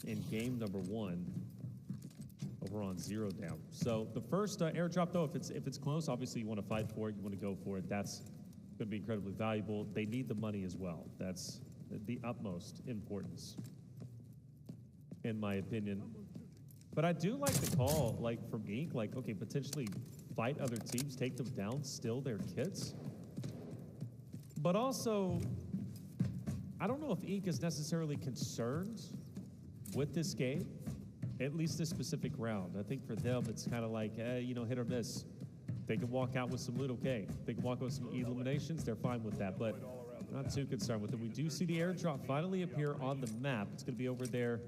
in game number 1 over on 0 down. So the first airdrop, though, if it's close, obviously you want to fight for it, you want to go for it. That's going to be incredibly valuable. They need the money as well. That's the utmost importance, in my opinion. But I do like the call, like, from Inc., like, okay, potentially fight other teams, take them down, steal their kits. But also, I don't know if Inc. is necessarily concerned with this game, at least this specific round. I think for them, it's kind of like, you know, hit or miss. They can walk out with some loot, okay. They can walk out with some eliminations, they're fine with that, but not too concerned with it. We do see the airdrop finally appear on the map. It's going to be over there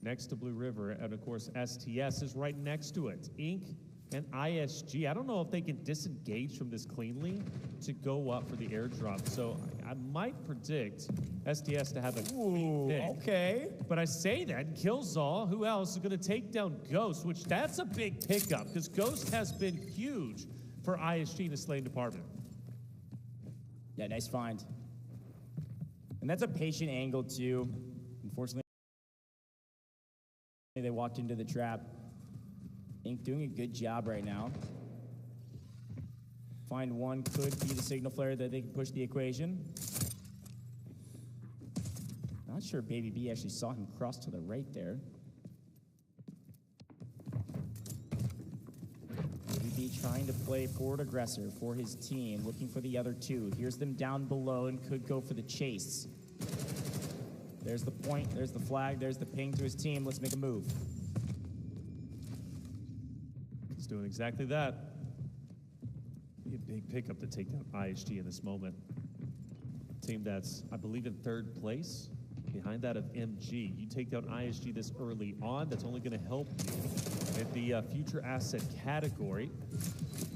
next to Blue River, and of course, STS is right next to it. Inc. and ISG, I don't know if they can disengage from this cleanly to go up for the airdrop, so I might predict STS to have a clean pick. Okay. But I say that, Killzall, who else is going to take down Ghost, which that's a big pickup, because Ghost has been huge for ISG in the slaying department. Yeah, nice find. And that's a patient angle, too. Unfortunately, they walked into the trap. Inc. doing a good job right now. Find one could be the signal flare that they can push the equation. Not sure Baby B actually saw him cross to the right there. Baby B trying to play forward aggressor for his team, looking for the other 2. Here's them down below and could go for the chase. There's the point, there's the flag, there's the ping to his team. Let's make a move. He's doing exactly that. Be a big pickup to take down ISG in this moment. Team that's, I believe, in 3rd place, behind that of MG. You take down ISG this early on, that's only going to help you in the future asset category.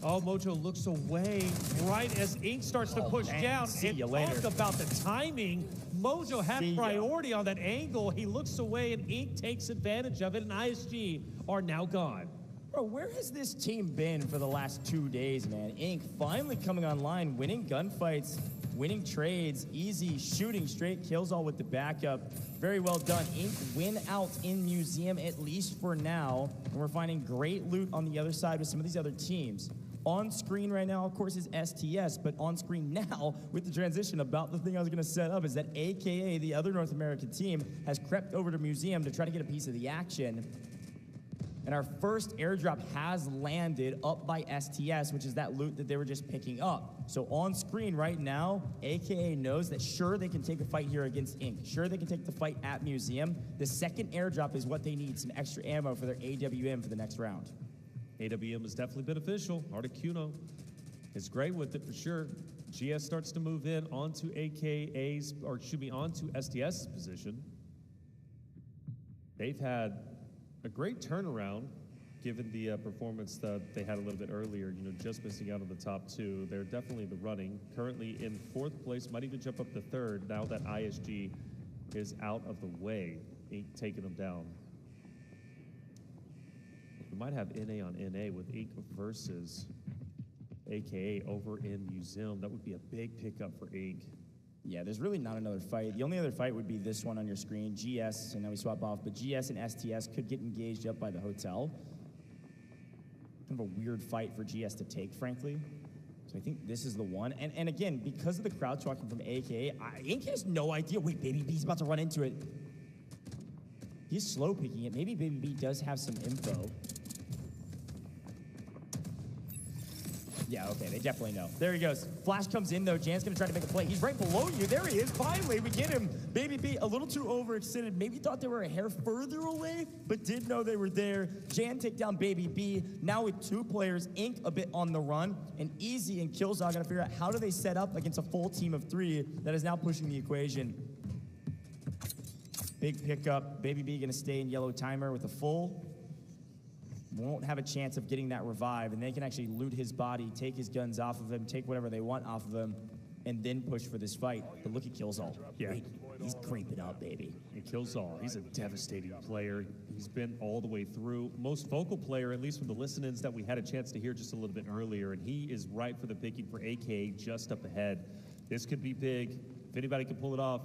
Oh, Mojo looks away right as Inc. starts to push down. See and you later. talk about the timing. Mojo had priority on that angle. He looks away and Inc. takes advantage of it, and ISG are now gone. Bro, where has this team been for the last 2 days, man? Inc. finally coming online, winning gunfights, winning trades, easy shooting, straight kills all with the backup. Very well done. Inc. win out in Museum, at least for now. And we're finding great loot on the other side with some of these other teams. On screen right now, of course, is STS, but on screen now, with the transition, about the thing I was going to set up is that AKA, the other North American team, has crept over to Museum to try to get a piece of the action. And our first airdrop has landed up by STS, which is that loot that they were just picking up. So on screen right now, AKA knows that sure, they can take a fight here against Inc. Sure, they can take the fight at Museum. The second airdrop is what they need, some extra ammo for their AWM for the next round. AWM is definitely beneficial. Articuno is great with it for sure. GS starts to move in onto AKA's, or excuse me, onto STS's position. They've had a great turnaround, given the performance that they had a little bit earlier, you know, just missing out on the top two. They're definitely in the running. Currently in 4th place, might even jump up to 3rd now that ISG is out of the way, taking them down. We might have NA on NA with Inc. versus AKA over in Museum. That would be a big pickup for Inc. Yeah, there's really not another fight. The only other fight would be this one on your screen, GS, and now we swap off, but GS and STS could get engaged up by the hotel. Kind of a weird fight for GS to take, frankly. So I think this is the one. And again, because of the crouch walking from AKA, Inc. has no idea. Wait, Baby B's about to run into it. He's slow picking it. Maybe Baby B does have some info. Yeah, okay, they definitely know. There he goes. Flash comes in, though. Jan's going to try to make a play. He's right below you. There he is. Finally, we get him. Baby B, a little too overextended. Maybe thought they were a hair further away, but did know they were there. Jan take down Baby B. Now with 2 players, Inc. a bit on the run. And Easy and Killzone going to figure out how do they set up against a full team of 3 that is now pushing the equation. Big pickup. Baby B going to stay in yellow timer with a full. Won't have a chance of getting that revive, and they can actually loot his body, take his guns off of him, take whatever they want off of him, and then push for this fight. But look at Killzone. Yeah. Wait, he's creeping up, baby. And Killzone, he's a devastating player. He's been all the way through. Most vocal player, at least from the listen-ins that we had a chance to hear just a little bit earlier, and he is ripe for the picking for AK just up ahead. This could be big. If anybody can pull it off,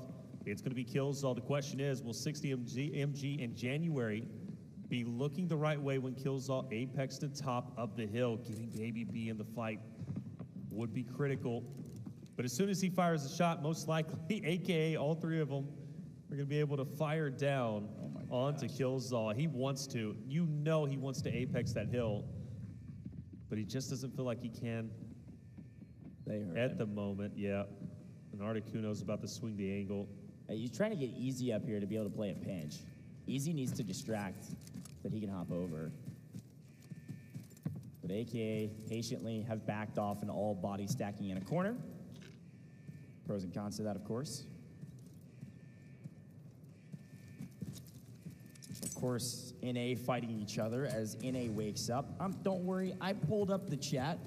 it's going to be Killzone. The question is, will 60 MG in January be looking the right way when Killzone apex to top of the hill? Getting Baby B in the fight would be critical. But as soon as he fires a shot, most likely, AKA all 3 of them are going to be able to fire down onto Killzone. He wants to. You know he wants to apex that hill, but he just doesn't feel like he can at the moment. Yeah. And Articuno's about to swing the angle. He's trying to get Easy up here to be able to play a pinch. Easy needs to distract that he can hop over. But AKA patiently have backed off and all body stacking in a corner. Pros and cons to that, of course. Of course, NA fighting each other as NA wakes up. Don't worry, I pulled up the chat.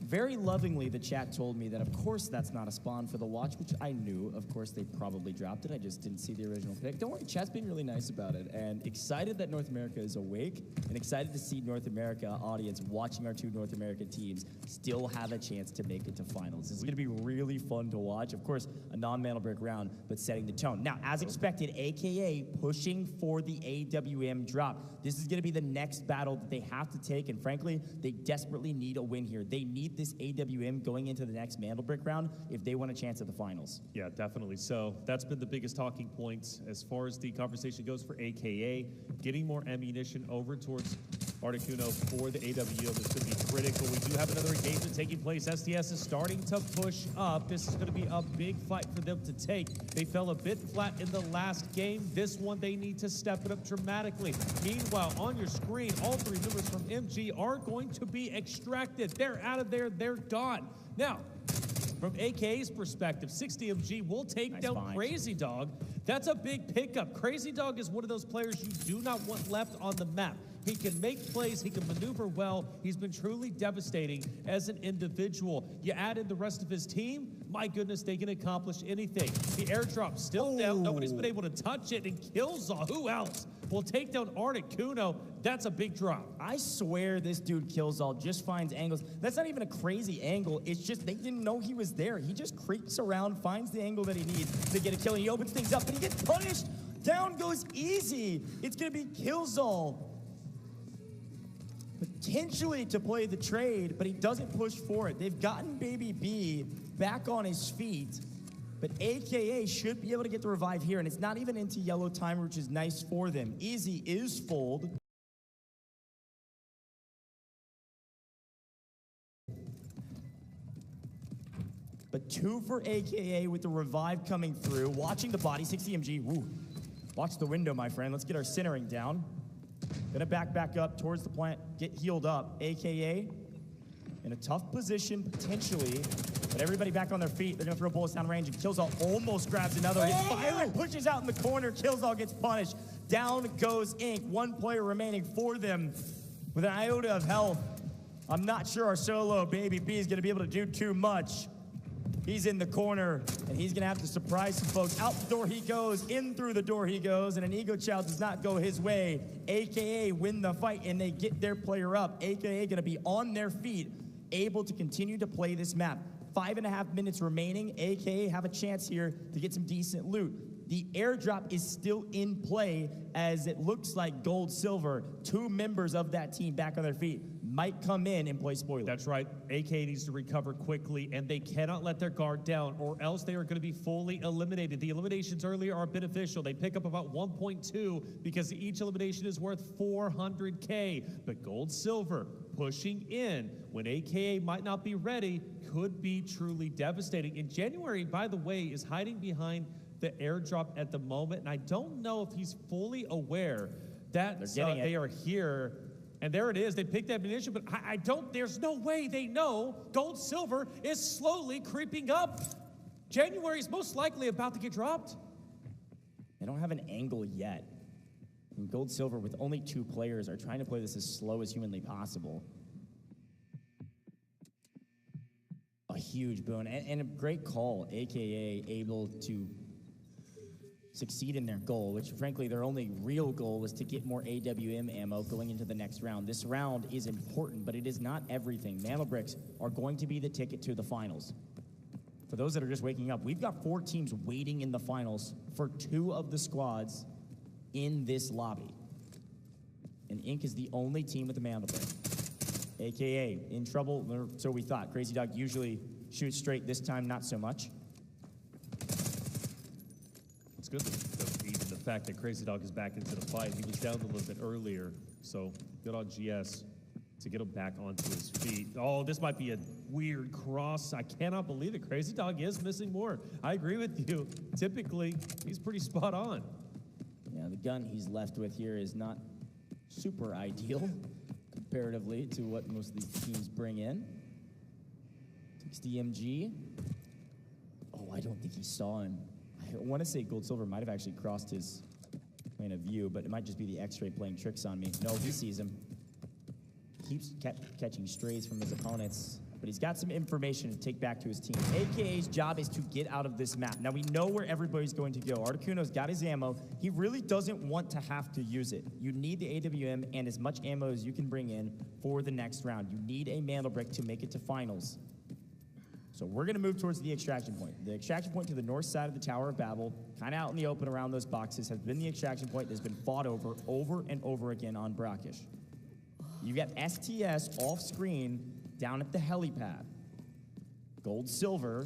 Very lovingly, the chat told me that, of course, that's not a spawn for the watch, which I knew. Of course, they probably dropped it. I just didn't see the original pick. Don't worry, chat's been really nice about it, and excited that North America is awake, and excited to see North America audience watching our 2 North American teams still have a chance to make it to finals. This is going to be really fun to watch. Of course, a non-mantle break round, but setting the tone. Now, as expected, AKA pushing for the AWM drop. This is going to be the next battle that they have to take, and frankly, they desperately need a win here. They need this AWM going into the next mantle break round if they want a chance at the finals. Yeah, definitely. So that's been the biggest talking point as far as the conversation goes for AKA. Getting more ammunition over towards Articuno for the AWM is going to be critical. We do have another engagement taking place. STS is starting to push up. This is going to be a big fight for them to take. They fell a bit flat in the last game. This one, they need to step it up dramatically. Meanwhile, on your screen, all 3 members from MG are going to be extracted. They're out of there. They're gone. Now, from AK's perspective, 60 MG will take down Crazy Dog. That's a big pickup. Crazy Dog is one of those players you do not want left on the map. He can make plays, he can maneuver well. He's been truly devastating as an individual. You add in the rest of his team, my goodness, they can accomplish anything. The airdrop's still down. Nobody's been able to touch it, and Killzone, who else will take down Articuno? That's a big drop. I swear this dude Killzone just finds angles. That's not even a crazy angle. It's just they didn't know he was there. He just creeps around, finds the angle that he needs to get a kill, and he opens things up, and he gets punished. Down goes Easy. It's going to be Killzone. But potentially to play the trade, but he doesn't push for it. They've gotten Baby B back on his feet, but AKA should be able to get the revive here, and it's not even into yellow timer, which is nice for them. Easy is fold. But 2 for AKA with the revive coming through. Watching the body, 60 MG. Woo. Watch the window, my friend. Let's get our centering down. Gonna back up towards the plant, get healed up. AKA in a tough position, potentially, but everybody back on their feet. They're gonna throw bullets down range, and Killzall almost grabs another. His fire pushes out in the corner. Killzall gets punished. Down goes Ink. 1 player remaining for them with an iota of health. I'm not sure our solo Baby B is gonna be able to do too much. He's in the corner, and he's gonna have to surprise some folks. Out the door he goes, in through the door he goes, and an Ego Chow does not go his way. AKA win the fight, and they get their player up. AKA gonna be on their feet, able to continue to play this map. 5.5 minutes remaining. AKA have a chance here to get some decent loot. The airdrop is still in play, as it looks like Gold Silver, 2 members of that team back on their feet, might come in and play spoiler. That's right. AK needs to recover quickly, and they cannot let their guard down, or else they are going to be fully eliminated. The eliminations earlier are beneficial. They pick up about 1.2 because each elimination is worth 400K. But Gold Silver pushing in when AKA might not be ready could be truly devastating. And January, by the way, is hiding behind the airdrop at the moment, and I don't know if he's fully aware that they are here. And there it is. They picked ammunition, but there's no way they know Gold Silver is slowly creeping up. January is most likely about to get dropped. They don't have an angle yet. And Gold Silver, with only 2 players, are trying to play this as slow as humanly possible. A huge boon, and a great call, AKA able to succeed in their goal, which frankly their only real goal was to get more AWM ammo going into the next round. This round is important, but it is not everything. Nanobricks are going to be the ticket to the finals. For those that are just waking up, we've got 4 teams waiting in the finals for 2 of the squads in this lobby. And Ink is the only team with a Mandelbrick. AKA in trouble, or so we thought. Crazy Dog usually shoots straight, this time not so much. It's good even the fact that Crazy Dog is back into the fight. He was down a little bit earlier, so good on GS to get him back onto his feet. Oh, this might be a weird cross. I cannot believe it. Crazy Dog is missing more. I agree with you. Typically, he's pretty spot on. Yeah, the gun he's left with here is not super ideal comparatively to what most of these teams bring in. 60 MG. Oh, I don't think he saw him. I want to say Gold Silver might have actually crossed his plane of view, but it might just be the X-ray playing tricks on me. No, he sees him. Keeps catching strays from his opponents, but he's got some information to take back to his team. AKA's job is to get out of this map. Now we know where everybody's going to go. Articuno's got his ammo. He really doesn't want to have to use it. You need the AWM and as much ammo as you can bring in for the next round. You need a Mandelbrick to make it to finals. So we're going to move towards the extraction point. The extraction point to the north side of the Tower of Babel, kind of out in the open around those boxes, has been the extraction point that's been fought over and over again on Brackish. You've got STS off screen down at the helipad. Gold Silver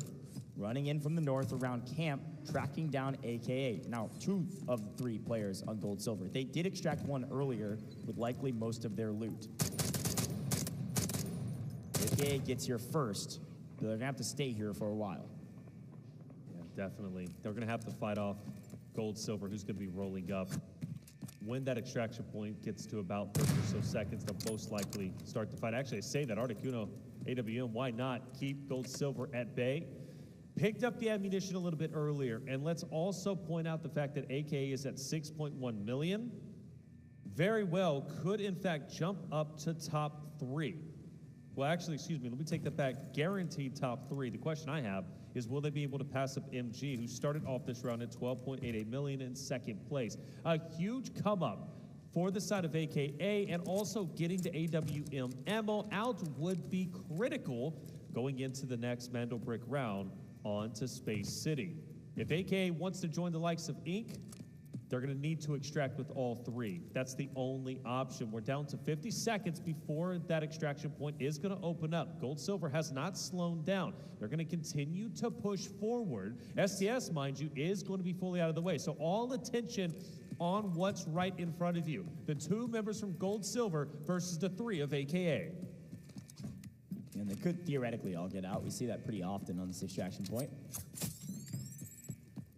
running in from the north around camp, tracking down AKA. Now, 2 of 3 players on Gold Silver. They did extract 1 earlier with likely most of their loot. AKA gets here first. They're going to have to stay here for a while. Yeah, definitely. They're going to have to fight off Gold Silver, who's going to be rolling up. When that extraction point gets to about 30 or so seconds, they'll most likely start the fight. Actually, I say that Articuno, AWM, why not keep Gold Silver at bay? Picked up the ammunition a little bit earlier, and let's also point out the fact that AK is at 6.1 million. Very well could, in fact, jump up to top 3. Well, actually, excuse me, let me take that back. Guaranteed top 3. The question I have is, will they be able to pass up MG, who started off this round at 12.88 million in second place? A huge come up for the side of AKA, and also getting the AWM ammo out would be critical going into the next Mandelbrick round onto Space City. If AKA wants to join the likes of Ink, They're going to need to extract with all three. That's the only option. We're down to 50 seconds before that extraction point is going to open up. Gold Silver has not slowed down. They're going to continue to push forward. STS, mind you, is going to be fully out of the way. So all attention on what's right in front of you. The two members from Gold Silver versus the three of AKA. And they could theoretically all get out. We see that pretty often on this extraction point.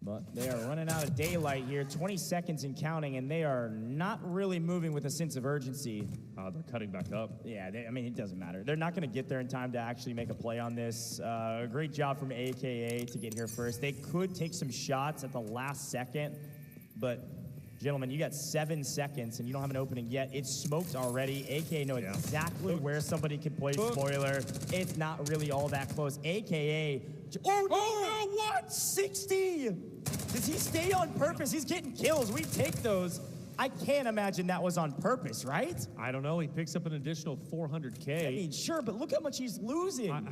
But they are running out of daylight here, 20 seconds and counting, and they are not really moving with a sense of urgency. They're cutting back up. Yeah, I mean, it doesn't matter. They're not going to get there in time to actually make a play on this. Great job from AKA to get here first. They could take some shots at the last second, but gentlemen, you got 7 seconds, and you don't have an opening yet. It's smoked already. AKA know exactly where somebody can play spoiler. It's not really all that close. AKA... Oh, no! What? 60! Does he stay on purpose? He's getting kills. We take those. I can't imagine that was on purpose, right? I don't know. He picks up an additional 400K. I mean, sure, but look how much he's losing.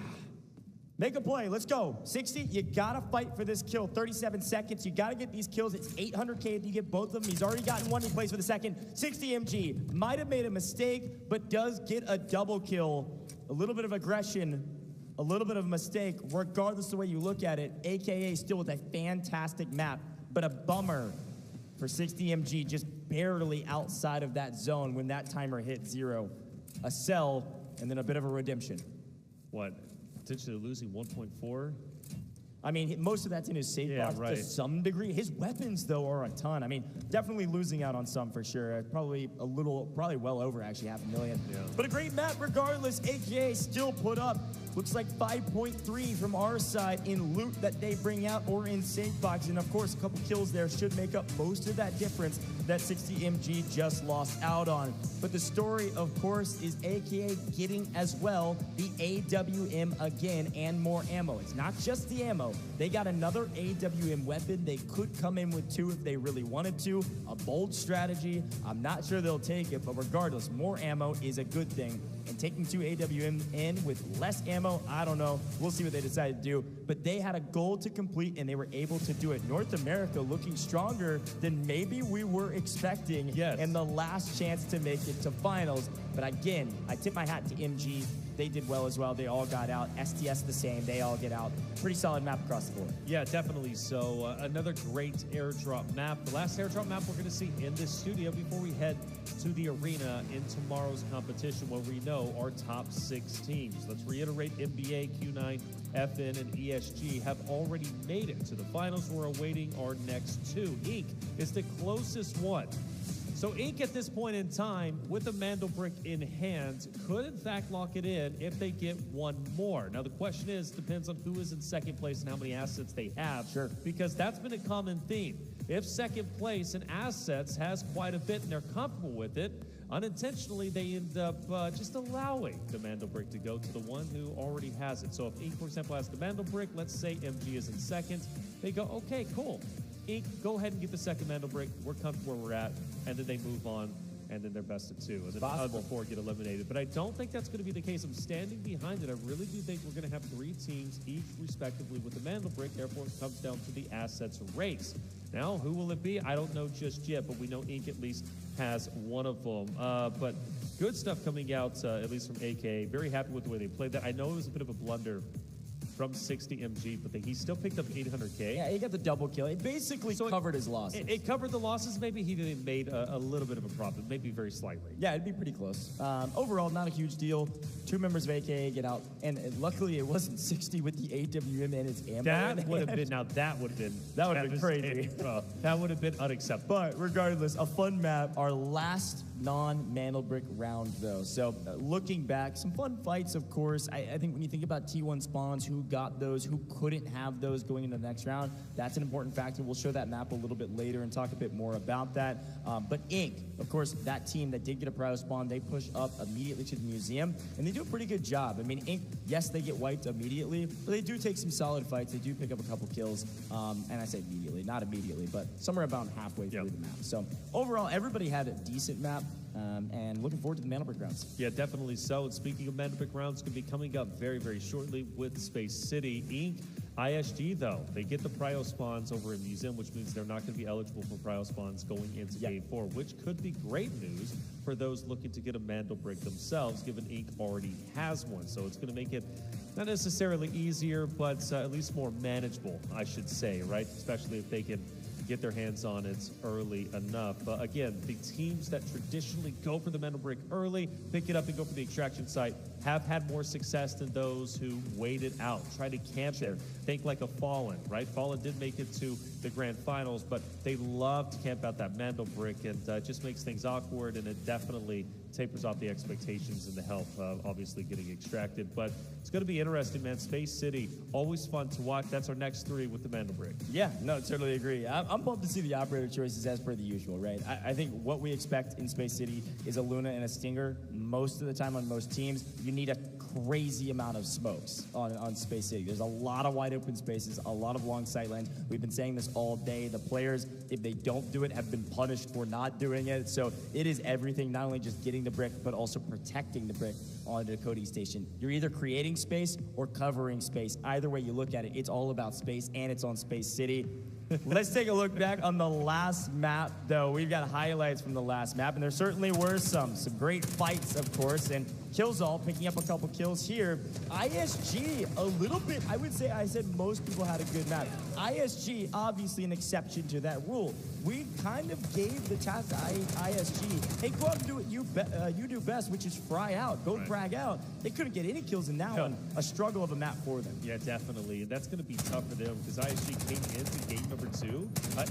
Make a play. Let's go. 60, you got to fight for this kill. 37 seconds. You got to get these kills. It's 800K if you get both of them. He's already gotten one. He plays for the second. 60 MG. Might have made a mistake, but does get a double kill. A little bit of aggression. A little bit of a mistake, regardless of the way you look at it. AKA still with a fantastic map, but a bummer for 60MG, just barely outside of that zone when that timer hit 0. A sell, and then a bit of a redemption. What? Potentially losing 1.4? I mean, most of that's in his safe box to some degree. His weapons, though, are a ton. I mean, definitely losing out on some for sure. Probably well over actually $500,000. Yeah. But a great map regardless. AKA still put up. Looks like 5.3 from our side in loot that they bring out or in safe box. And of course, a couple kills there should make up most of that difference that 60MG just lost out on. But the story, of course, is AKA getting as well the AWM again and more ammo. It's not just the ammo. They got another AWM weapon. They could come in with 2 if they really wanted to. A bold strategy. I'm not sure they'll take it, but regardless, more ammo is a good thing. And taking 2 AWM in with less ammo, I don't know. We'll see what they decide to do. But they had a goal to complete, and they were able to do it. North America looking stronger than maybe we were expecting. Yes. And the last chance to make it to finals. But again, I tip my hat to MG. They did well as well. They all got out. STS the same. They all get out. Pretty solid map across the board. Yeah, definitely so. Another great airdrop map. The last airdrop map we're going to see in this studio before we head to the arena in tomorrow's competition where we know our top 6 teams. Let's reiterate, NBA, Q9, FN, and ESG have already made it to the finals. We're awaiting our next 2. Inc. is the closest one. So Inc. at this point in time, with the Mandelbrick in hand, could in fact lock it in if they get one more. Now the question is, depends on who is in second place and how many assets they have. Sure. Because that's been a common theme. If second place in assets has quite a bit and they're comfortable with it, unintentionally they end up just allowing the Mandelbrick to go to the one who already has it. So if Inc., for example, has the Mandelbrick, let's say MG is in second, they go, okay, cool. Inc., go ahead and get the second Mandelbrick. We're comfortable where we're at, and then they move on, and then they're best of 2, and then the other 4 get eliminated. But I don't think that's going to be the case. I'm standing behind it. I really do think we're going to have 3 teams, each respectively with the Mandelbrick. Therefore, it comes down to the assets race. Now, who will it be? I don't know just yet, but we know Inc. at least has one of them. But good stuff coming out, at least from AK. Very happy with the way they played that. I know it was a bit of a blunder from 60MG, but he still picked up 800K. Yeah, he got the double kill. It basically covered his losses. It covered the losses. Maybe he made a little bit of a profit, maybe very slightly. Yeah, it'd be pretty close. Overall, not a huge deal. 2 members of AKA get out, and luckily it wasn't 60 with the AWM and its ammo. That would have been, now that would have been crazy. That would have been unacceptable. But regardless, a fun map. Our last non-Mandelbrick round, though. So looking back, some fun fights, of course. I think when you think about T1 spawns, who got those, who couldn't have those going into the next round, that's an important factor. We'll show that map a little bit later and talk a bit more about that. But Inc., of course, that team that did get a prize spawn, they push up immediately to the museum, and they do a pretty good job. I mean, Inc., yes, they get wiped immediately, but they do take some solid fights. They do pick up a couple kills, and I say immediately, not immediately, but somewhere about halfway through the map. So overall, everybody had a decent map. And looking forward to the Mandelbrick rounds. Yeah, definitely so. And speaking of Mandelbrick rounds, going to be coming up very, very shortly with Space City. Inc. ISG, though, they get the prio spawns over in Museum, which means they're not going to be eligible for prio spawns going into Game 4, which could be great news for those looking to get a Mandel brick themselves, given Inc. already has one. So it's going to make it not necessarily easier, but at least more manageable, I should say, right? Especially if they can get their hands on it early enough. Again, the teams that traditionally go for the Mandel brick early, pick it up and go for the extraction site, have had more success than those who waited out, try to camp it. Think like a Fallen, right? Fallen did make it to the grand finals, but they love to camp out that Mandel brick, and it just makes things awkward, and it definitely tapers off the expectations and the health of obviously getting extracted. But it's going to be interesting, man. Space City, always fun to watch. That's our next 3 with the Mandel brick. Yeah, no, totally agree. I'm pumped to see the operator choices as per the usual, right? I think what we expect in Space City is a Luna and a Stinger most of the time on most teams. You need a crazy amount of smokes on Space City. There's a lot of wide open spaces, a lot of long sight lines. We've been saying this all day. The players, if they don't do it, have been punished for not doing it. So it is everything, not only just getting the brick, but also protecting the brick on the decoding station. You're either creating space or covering space. Either way you look at it, it's all about space, and it's on Space City. Let's take a look back on the last map, though. We've got highlights from the last map, and there certainly were some great fights, of course, and Killzall picking up a couple kills here. ISG, a little bit, I would say I said most people had a good map. ISG, obviously an exception to that rule. We kind of gave the task to ISG, hey, go out and do what you do best, which is fry out, go frag out. They couldn't get any kills in that one. A struggle of a map for them. Yeah, definitely. And that's going to be tough for them because ISG came into game number 2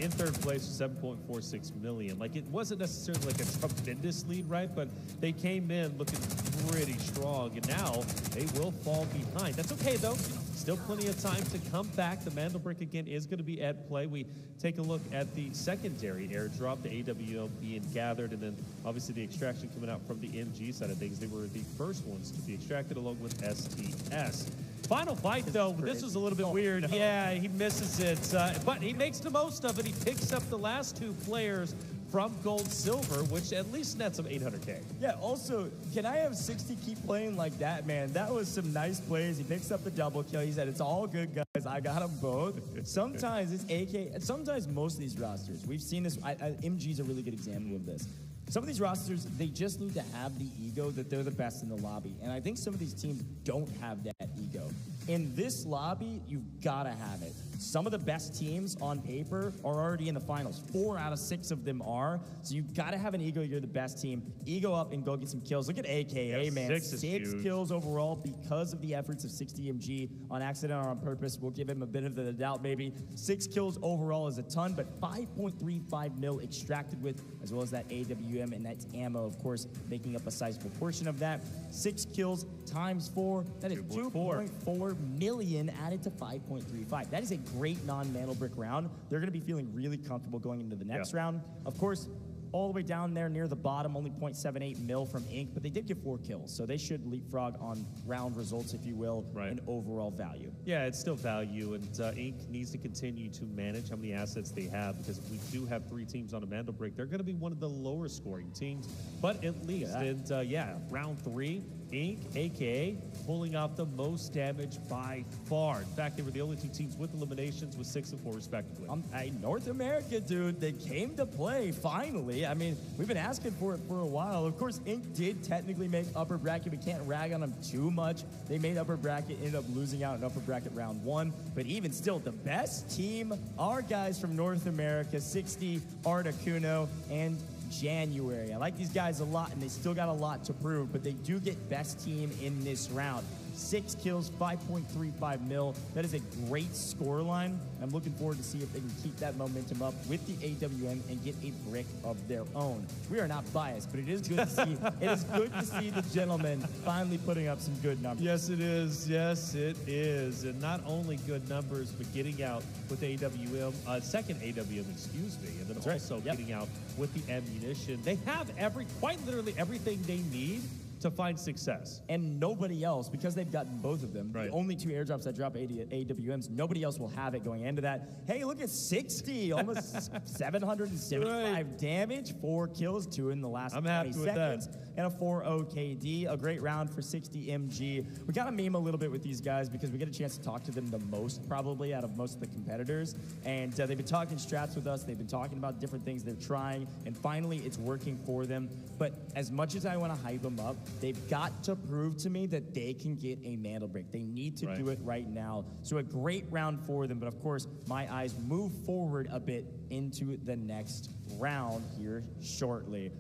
in 3rd place with 7.46 million. Like, it wasn't necessarily like a tremendous lead, right? But they came in looking pretty strong, and now they will fall behind. That's okay, though. Still plenty of time to come back. The Mandel brick, again, is going to be at play. We take a look at the secondary airdrop, the AWM being gathered, and then obviously the extraction coming out from the MG side of things. They were the first ones to be extracted along with STS. Final fight, though, this was a little bit weird. No. Yeah, he misses it, but he makes the most of it. He picks up the last 2 players from Gold Silver, which at least nets some 800K. Yeah, also, can I have 60 keep playing like that, man? That was some nice plays. He picks up the double kill. He said, it's all good, guys. I got them both. Sometimes it's AK, and sometimes most of these rosters, we've seen this, MG's a really good example of this. Some of these rosters, they just need to have the ego that they're the best in the lobby. And I think some of these teams don't have that ego. In this lobby, you've got to have it. Some of the best teams on paper are already in the finals. 4 out of 6 of them are. So you've got to have an ego. You're the best team. Ego up and go get some kills. Look at AKA, man. 6 kills overall because of the efforts of 60MG on accident or on purpose. We'll give him a bit of the doubt, maybe. 6 kills overall is a ton, but 5.35 mil extracted with, as well as that AWM and that ammo, of course, making up a sizable portion of that. 6 kills times 4. That is 2.4 million added to 5.35. That is a great non-Mandel brick round. They're going to be feeling really comfortable going into the next round. Of course, all the way down there near the bottom, only 0.78 mil from Inc., but they did get 4 kills, so they should leapfrog on round results, if you will, and overall value. Yeah, it's still value, and Inc. needs to continue to manage how many assets they have, because if we do have 3 teams on a Mandel brick, they're going to be one of the lower scoring teams, but at least, round 3, Inc., a.k.a. pulling off the most damage by far. In fact, they were the only 2 teams with eliminations with 6 and 4 respectively. North America, dude, they came to play, finally. I mean, we've been asking for it for a while. Of course, Inc. did technically make upper bracket. We can't rag on them too much. They made upper bracket, ended up losing out in upper bracket round 1. But even still, the best team are guys from North America, 60, Articuno, and January. I like these guys a lot, and they still got a lot to prove, but they do get best team in this round. 6 kills, 5.35 mil. That is a great scoreline. I'm looking forward to see if they can keep that momentum up with the AWM and get a brick of their own. We are not biased, but it is good to see. It is good to see the gentlemen finally putting up some good numbers. Yes, it is. Yes, it is. And not only good numbers, but getting out with AWM, second AWM, excuse me, and then also getting out with the ammunition. They have quite literally everything they need to find success. And nobody else, because they've gotten both of them, Right. the only 2 airdrops that drop AWMs, nobody else will have it going into that. Hey, look at 60, almost 775 damage, 4 kills, 2 in the last I'm 20 happy with seconds, that. and a 4-0 KD. A great round for 60 MG. We got to meme a little bit with these guys because we get a chance to talk to them the most, probably, out of most of the competitors. And they've been talking strats with us. They've been talking about different things they're trying, and finally, it's working for them. But as much as I want to hype them up, they've got to prove to me that they can get a mantle break. They need to do it right now. So a great round for them, but of course, my eyes move forward a bit into the next round here shortly.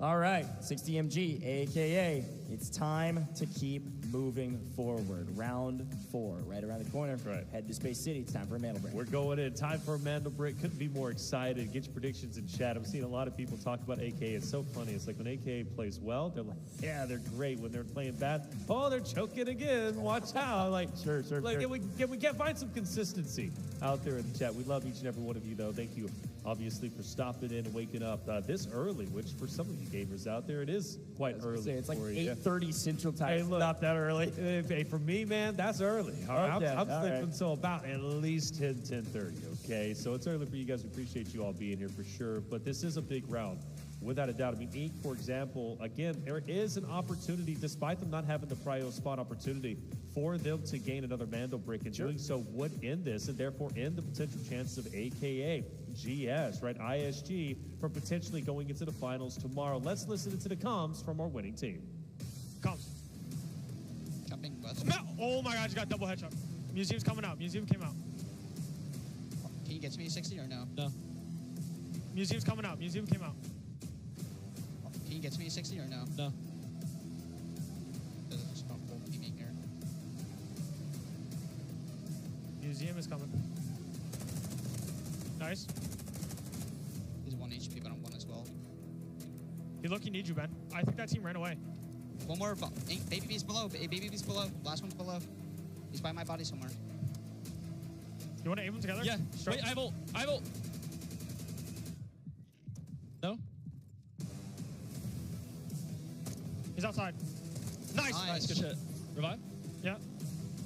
All right, 60 MG, AKA, it's time to keep moving forward. Round 4, right around the corner. Right. Head to Space City. It's time for a mantle break. We're going in. Time for a mantle break. Couldn't be more excited. Get your predictions in chat. I'm seeing a lot of people talk about AKA. It's so funny. It's like when AKA plays well, they're like, yeah, they're great. When they're playing bad, oh, they're choking again. Watch out. Like, Sure. Like, we can't find some consistency out there in the chat. We love each and every one of you, though. Thank you, obviously, for stopping in and waking up this early, which for some of you gamers out there, it is quite early. It's like for you. 8:30 Central Time. Hey, It's look, not that early. Hey, for me, man, that's early. I'm all sleeping right. until about at least 10:30, okay? So it's early for you guys. We appreciate you all being here for sure. But this is a big round, without a doubt. I mean, Ink, for example, again, there is an opportunity, despite them not having the prio spot opportunity, for them to gain another Mando brick, and doing so would end this, and therefore end the potential chances of AKA, GS, right, ISG, from potentially going into the finals tomorrow. Let's listen to the comms from our winning team. Comes. Jumping west. Oh my god, you got double headshot. Museum's coming out. Museum came out. Can you get to me 60 or no? No. Museum's coming out. Museum came out. Can you get to me 60 or no? No. There's just a whole team in here. Museum is coming. Nice. He's 1 HP, but I'm 1 as well. He look, he needs you, Ben. I think that team ran away. One more. Baby B's below. Baby B's below. Last one's below. He's by my body somewhere. You want to aim them together? Yeah. Straight. Wait, I vote. No? He's outside. Nice. Nice, good shit. Revive? Yeah.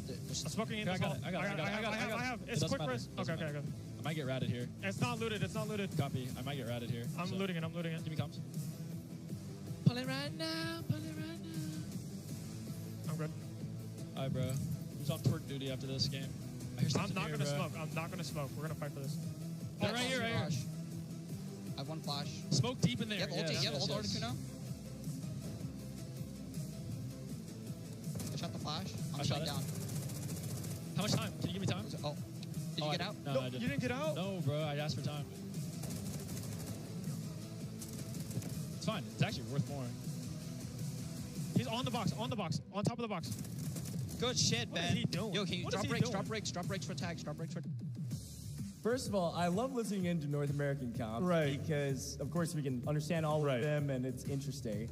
I'm smoking in Okay, this hall. I got it. It's It quick doesn't res. matter. Okay, good. I might get ratted here. It's not looted. It's not looted. Copy. I might get ratted here. I'm looting it. Give me comms. Pull it right now. I'm good. Alright, bro. Who's on twerk duty after this game? I hear I'm something not here, gonna bro. smoke. I'm not gonna smoke. We're gonna fight for this. They're right here. Flash. I have 1 flash. Smoke deep in there. You have ult. You have ult Articuno? I shot the flash. I'm I shot shutting it. down. How much time? Can you give me time? Oh. Did you get out? No, No, I didn't. you didn't get out? No, bro. I asked for time. It's fine. It's actually worth more. He's on the box. On top of the box. Good shit, What Ben. is he doing? Yo, can you What is drop he brakes, doing? drop brakes for tags, drop brakes for... First of all, I love listening into North American comps, Right. because, of course, we can understand all Right. of them, and it's interesting.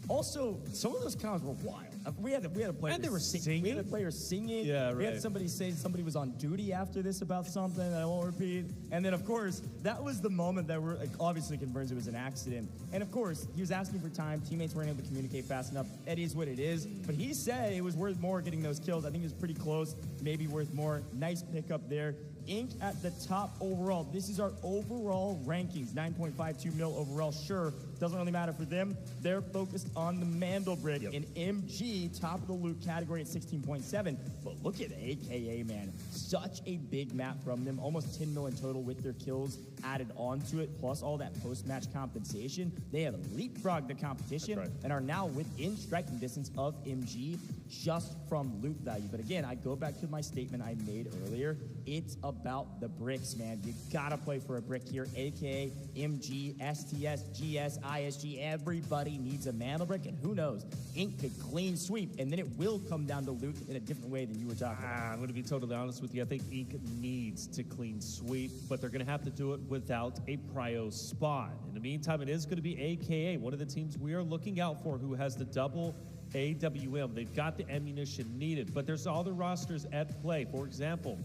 Also, some of those comps were wild. We had a player And they were singing. We had a player singing. Yeah, We had right. somebody say somebody was on duty after this about something that I won't repeat. And then, of course, that was the moment that we're obviously confirms it was an accident. And of course, he was asking for time. Teammates weren't able to communicate fast enough. It is what it is. But he said it was worth more getting those kills. I think it was pretty close. Maybe worth more. Nice pickup there. Ink at the top overall. This is our overall rankings. 9.52 mil overall. Sure, doesn't really matter for them. They're focused on the Mandel brick. Yep. And MG, top of the loot category at 16.7. But look at AKA, man. Such a big map from them. Almost 10 mil in total with their kills added onto it, plus all that post-match compensation. They have leapfrogged the competition That's right. and are now within striking distance of MG just from loot value. But again, I go back to my statement I made earlier. It's about the bricks, man. You gotta play for a brick here. AKA, MG, STS, GS, ISG. Everybody needs a mantle brick, and who knows? Ink could clean sweep, and then it will come down to loot in a different way than you were talking about. I'm going to be totally honest with you. I think Ink needs to clean sweep, but they're going to have to do it without a prio spot. In the meantime, it is going to be AKA, one of the teams we are looking out for, who has the double AWM. They've got the ammunition needed, but there's other rosters at play. For example,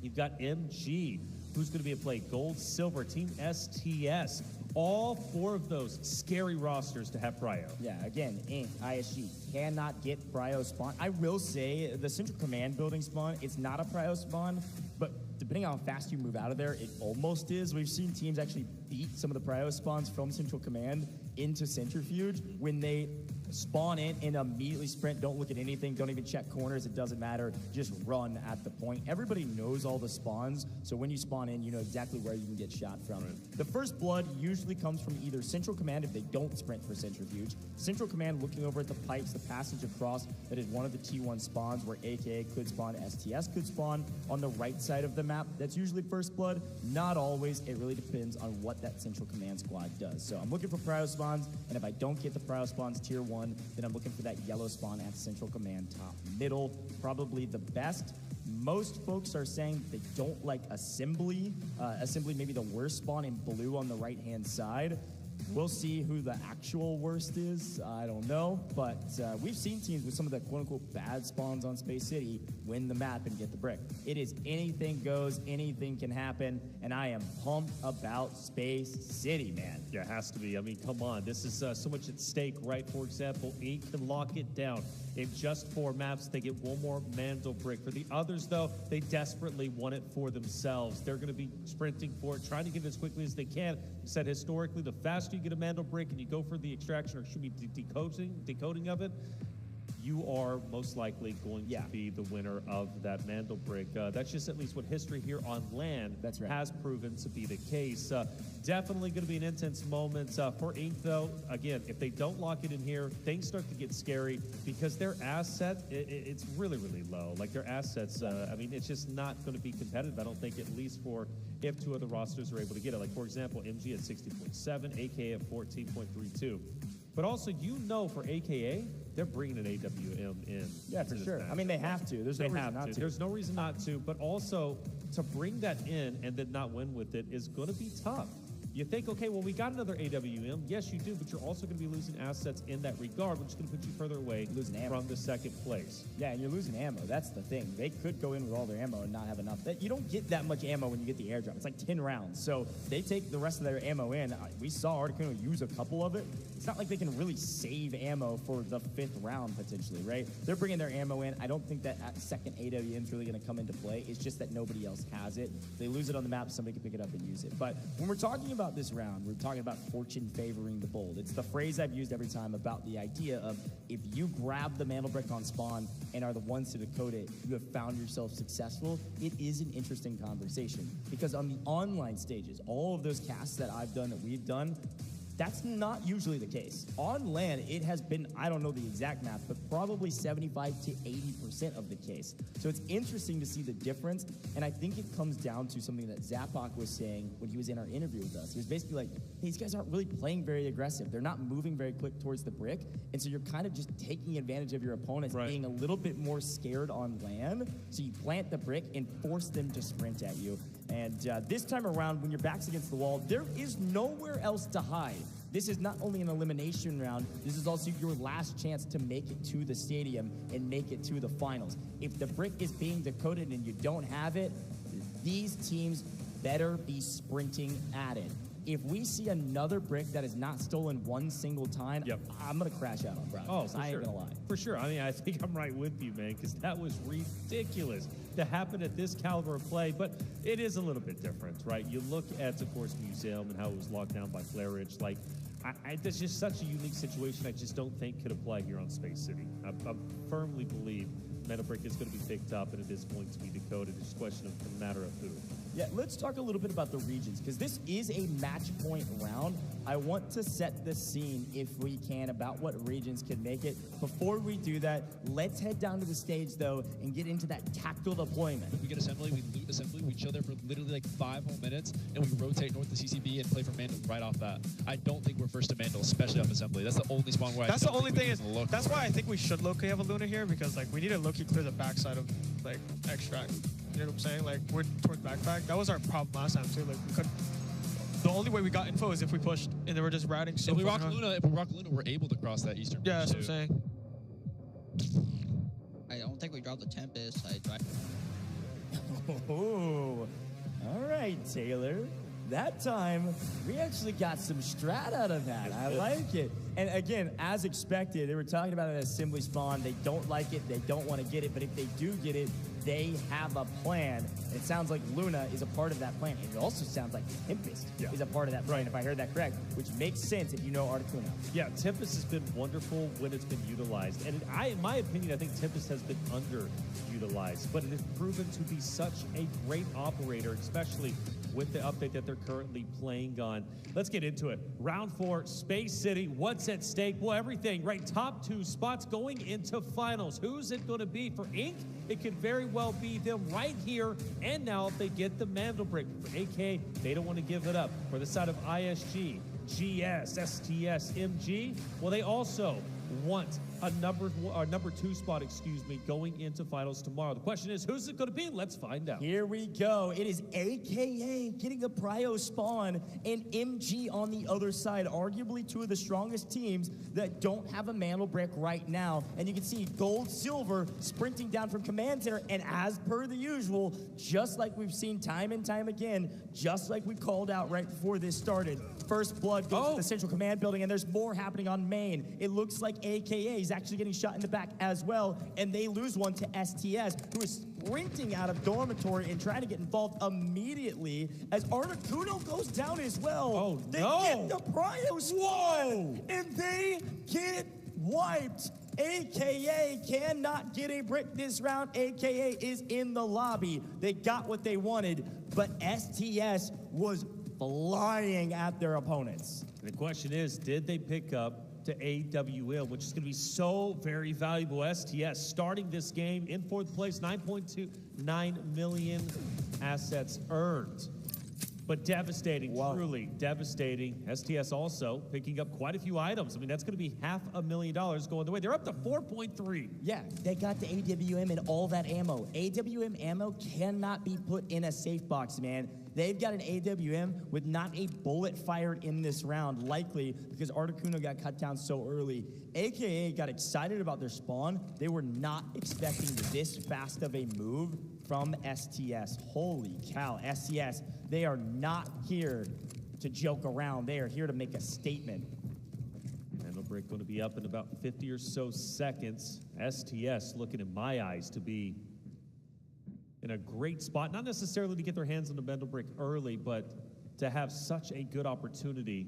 You've got MG, who's going to be a play gold, silver, Team STS. All 4 of those scary rosters to have Prio. Yeah, again, ISG cannot get Prio spawn. I will say the Central Command building spawn, it's not a Prio spawn, but depending on how fast you move out of there, it almost is. We've seen teams actually beat some of the Prio spawns from Central Command into Centrifuge when they spawn in and immediately sprint, don't look at anything, don't even check corners, it doesn't matter, just run at the point. Everybody knows all the spawns, so when you spawn in, you know exactly where you can get shot from. The first blood usually comes from either Central Command if they don't sprint for Centrifuge, Central Command looking over at the pipes, the passage across, that is one of the T1 spawns where AKA could spawn, STS could spawn on the right side of the map. That's usually first blood, not always, it really depends on what that Central Command squad does. So I'm looking for Prio spawns, and if I don't get the Prio spawns tier 1, then I'm looking for that yellow spawn at Central Command top middle, probably the best. Most folks are saying they don't like Assembly. Assembly maybe the worst spawn in blue on the right-hand side. We'll see who the actual worst is. I don't know, but we've seen teams with some of the quote-unquote bad spawns on Space City win the map and get the brick. It is anything goes, anything can happen, and I am pumped about Space City, man. Yeah, it has to be. I mean, come on. This is so much at stake, right? For example, Inc. can lock it down. In just 4 maps, they get 1 more Mandel brick. For the others, though, they desperately want it for themselves. They're going to be sprinting for it, trying to get it as quickly as they can. You said historically, the faster you get a Mandel brick and you go for the extraction or should be decoding of it, you are most likely going to be the winner of that Mandel brick. That's just at least what history here on land has proven to be the case. Definitely going to be an intense moment for Inc. though. Again, if they don't lock it in here, things start to get scary because their asset, it's really, really low. Like their assets, I mean, it's just not going to be competitive, I don't think, at least for if 2 other rosters are able to get it. Like, for example, MG at 60.7, AKA at 14.32. But also, you know, for AKA, they're bringing an AWM in. Yeah, for sure. I mean, they have to. There's no reason not to. There's no reason not to. But also, to bring that in and then not win with it is going to be tough. You think, okay, well, we got another AWM. Yes, you do, but you're also going to be losing assets in that regard, which is going to put you further away from the second place. Yeah, and you're losing ammo. That's the thing. They could go in with all their ammo and not have enough. You don't get that much ammo when you get the airdrop. It's like 10 rounds. So they take the rest of their ammo in. We saw Articuno use a couple of it. It's not like they can really save ammo for the 5th round, potentially, right? They're bringing their ammo in. I don't think that second AWM is really going to come into play. It's just that nobody else has it. They lose it on the map, somebody can pick it up and use it. But when we're talking about this round, we're talking about fortune favoring the bold. It's the phrase I've used every time about the idea of if you grab the Mandel brick on spawn and are the ones to decode it, you have found yourself successful. It is an interesting conversation because on the online stages, all of those casts that I've done, that we've done, that's not usually the case. On land, it has been, I don't know the exact math, but probably 75 to 80% of the case. So it's interesting to see the difference, and I think it comes down to something that Zapak was saying when he was in our interview with us. He was basically like, hey, these guys aren't really playing very aggressive. They're not moving very quick towards the brick, and so you're kind of just taking advantage of your opponents being a little bit more scared on land, so you plant the brick and force them to sprint at you. And this time around, when your back's against the wall, there is nowhere else to hide. This is not only an elimination round, this is also your last chance to make it to the stadium and make it to the finals. If the brick is being decoded and you don't have it, these teams better be sprinting at it. If we see another brick that is not stolen one single time, I'm going to crash out on Bravo. I ain't going to lie. For sure. I mean, I think I'm right with you, man, because that was ridiculous to happen at this caliber of play, but it is a little bit different, right? You look at, of course, Museum and how it was locked down by Flare Ridge. Like, that's just such a unique situation I just don't think could apply here on Space City. I firmly believe Mandel brick is going to be picked up and it is going to be decoded. It's just a question of a matter of who. Yeah, let's talk a little bit about the regions, because this is a match point round. I want to set the scene, if we can, about what regions can make it. Before we do that, let's head down to the stage, though, and get into that tactical deployment. We get Assembly, we loot Assembly, we chill there for literally like 5 whole minutes, and we rotate north to CCB and play for Mandel right off that. I don't think we're first to Mandel, especially off Assembly. That's the only spawn where that's the only thing is, that's why I think we should low-key have a Luna here, because like we need to low-key clear the backside of like extract. You know what I'm saying? Like, we're towards backpack. That was our problem last time, too. Like, we couldn't. The only way we got info is if we pushed, and they were just routing so If we rock Luna, we're able to cross that eastern. Yeah, that's what I'm saying. I don't think we dropped the Tempest. Oh, all right, Taylor. That time, we actually got some strat out of that. I like it. And again, as expected, they were talking about an assembly spawn. They don't like it. They don't want to get it. But if they do get it, they have a plan. It sounds like Luna is a part of that plan. It also sounds like Tempest is a part of that plan, if I heard that correct, which makes sense if you know Articuno. Yeah, Tempest has been wonderful when it's been utilized. And in my opinion, I think Tempest has been underutilized. But it has proven to be such a great operator, especially with the update that they're currently playing on. Let's get into it. Round 4, Space City. What's at stake? Well, everything, right? Top 2 spots going into finals. Who's it going to be for Inc? It could very well be them right here and now if they get the Mandel break. For AK, they don't want to give it up. For the side of ISG, GS, STS, MG, well, they also want a number 2 spot, going into finals tomorrow. The question is, who's it going to be? Let's find out. Here we go. It is AKA getting a prio spawn and MG on the other side. Arguably 2 of the strongest teams that don't have a mantle brick right now. And you can see Gold Silver sprinting down from Command Center. And as per the usual, just like we've seen time and time again, just like we called out right before this started, First Blood goes to the Central Command building, and there's more happening on main. It looks like AKA is actually getting shot in the back as well, and they lose one to STS, who is sprinting out of dormitory and trying to get involved immediately as Articuno goes down as well. Oh, they no. get the prio spawn, and they get wiped. AKA cannot get a brick this round. AKA is in the lobby. They got what they wanted, but STS was flying at their opponents. The question is, did they pick up to AWM, which is going to be so very valuable? STS starting this game in 4th place, 9.29 million assets earned. But devastating, truly devastating. STS also picking up quite a few items. I mean, that's going to be $500,000 going the way. They're up to 4.3. Yeah, they got the AWM and all that ammo. AWM ammo cannot be put in a safe box, man. They've got an AWM with not a bullet fired in this round, likely because Articuno got cut down so early. AKA got excited about their spawn. They were not expecting this fast of a move from STS. Holy cow, STS, they are not here to joke around. They are here to make a statement. Mandel break going to be up in about 50 or so seconds. STS looking in my eyes to be in a great spot, not necessarily to get their hands on the Mandel brick early, but to have such a good opportunity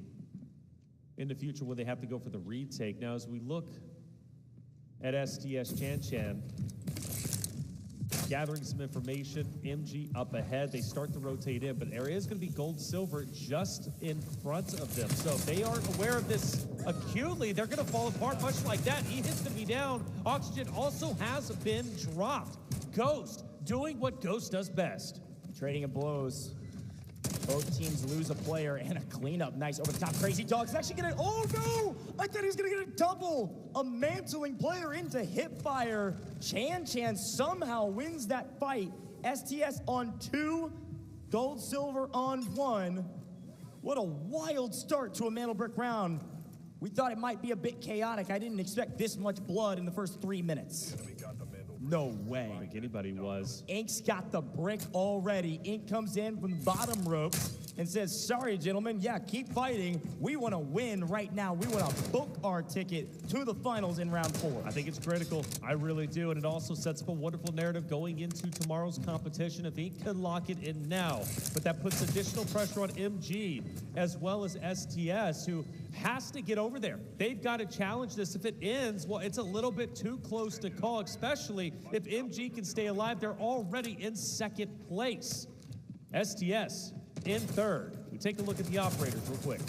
in the future when they have to go for the retake. Now, as we look at STS Chan, gathering some information, MG up ahead, they start to rotate in, but there is going to be Gold Silver just in front of them. So if they aren't aware of this acutely, they're going to fall apart much like that. E-Hit's going to be down. Oxygen also has been dropped. Ghost doing what Ghost does best. Trading of blows. Both teams lose a player and a cleanup. Nice over the top. Crazy Dog's actually gonna, oh no! I thought he was gonna get a double. A mantling player into hip fire. Chan somehow wins that fight. STS on 2, Gold Silver on 1. What a wild start to a Mantle Brick round. We thought it might be a bit chaotic. I didn't expect this much blood in the first 3 minutes. No way. I think anybody was. Ink's got the brick already. Ink comes in from the bottom rope and says, sorry, gentlemen. Yeah, keep fighting. We want to win right now. We want to book our ticket to the finals in round 4. I think it's critical. I really do. And it also sets up a wonderful narrative going into tomorrow's competition if Ink can lock it in now. But that puts additional pressure on MG as well as STS, who has to get over there. They've got to challenge this. If it ends, well, it's a little bit too close to call, especially if MG can stay alive. They're already in 2nd place. STS in 3rd. We take a look at the operators real quick.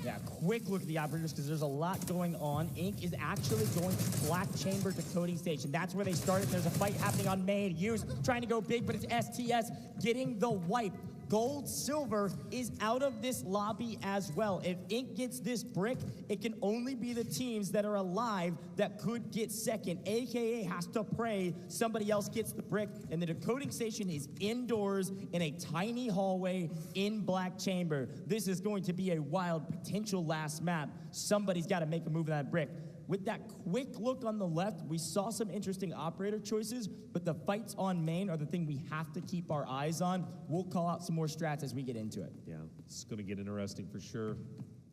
Yeah, quick look at the operators because there's a lot going on. Ink is actually going to Black Chamber Decoding Station. That's where they started. There's a fight happening on main. Hughes trying to go big, but it's STS getting the wipe. Gold Silver is out of this lobby as well. If Ink gets this brick, it can only be the teams that are alive that could get 2nd. AKA has to pray somebody else gets the brick, and the decoding station is indoors in a tiny hallway in Black Chamber. This is going to be a wild potential last map. Somebody's got to make a move on that brick. With that quick look on the left, we saw some interesting operator choices, but the fights on main are the thing we have to keep our eyes on. We'll call out some more strats as we get into it. Yeah, it's going to get interesting for sure.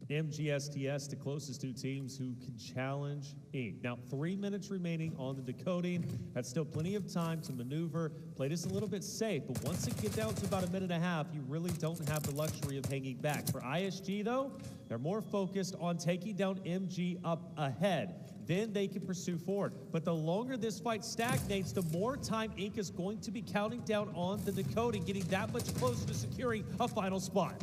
MGSTS, the closest two teams who can challenge Inc. Now, 3 minutes remaining on the decoding. That's still plenty of time to maneuver. Play this a little bit safe, but once it gets down to about a minute and a half, you really don't have the luxury of hanging back. For ISG, though, they're more focused on taking down MG up ahead. Then they can pursue forward. But the longer this fight stagnates, the more time Inc. is going to be counting down on the decoding, getting that much closer to securing a final spot.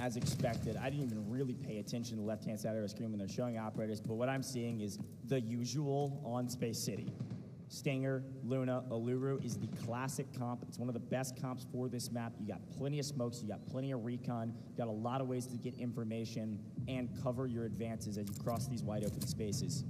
As expected, I didn't even really pay attention to the left-hand side of the screen when they're showing operators, but what I'm seeing is the usual on Space City. Stinger, Luna, Aluru is the classic comp. It's one of the best comps for this map. You got plenty of smokes, you got plenty of recon, you got a lot of ways to get information and cover your advances as you cross these wide open spaces.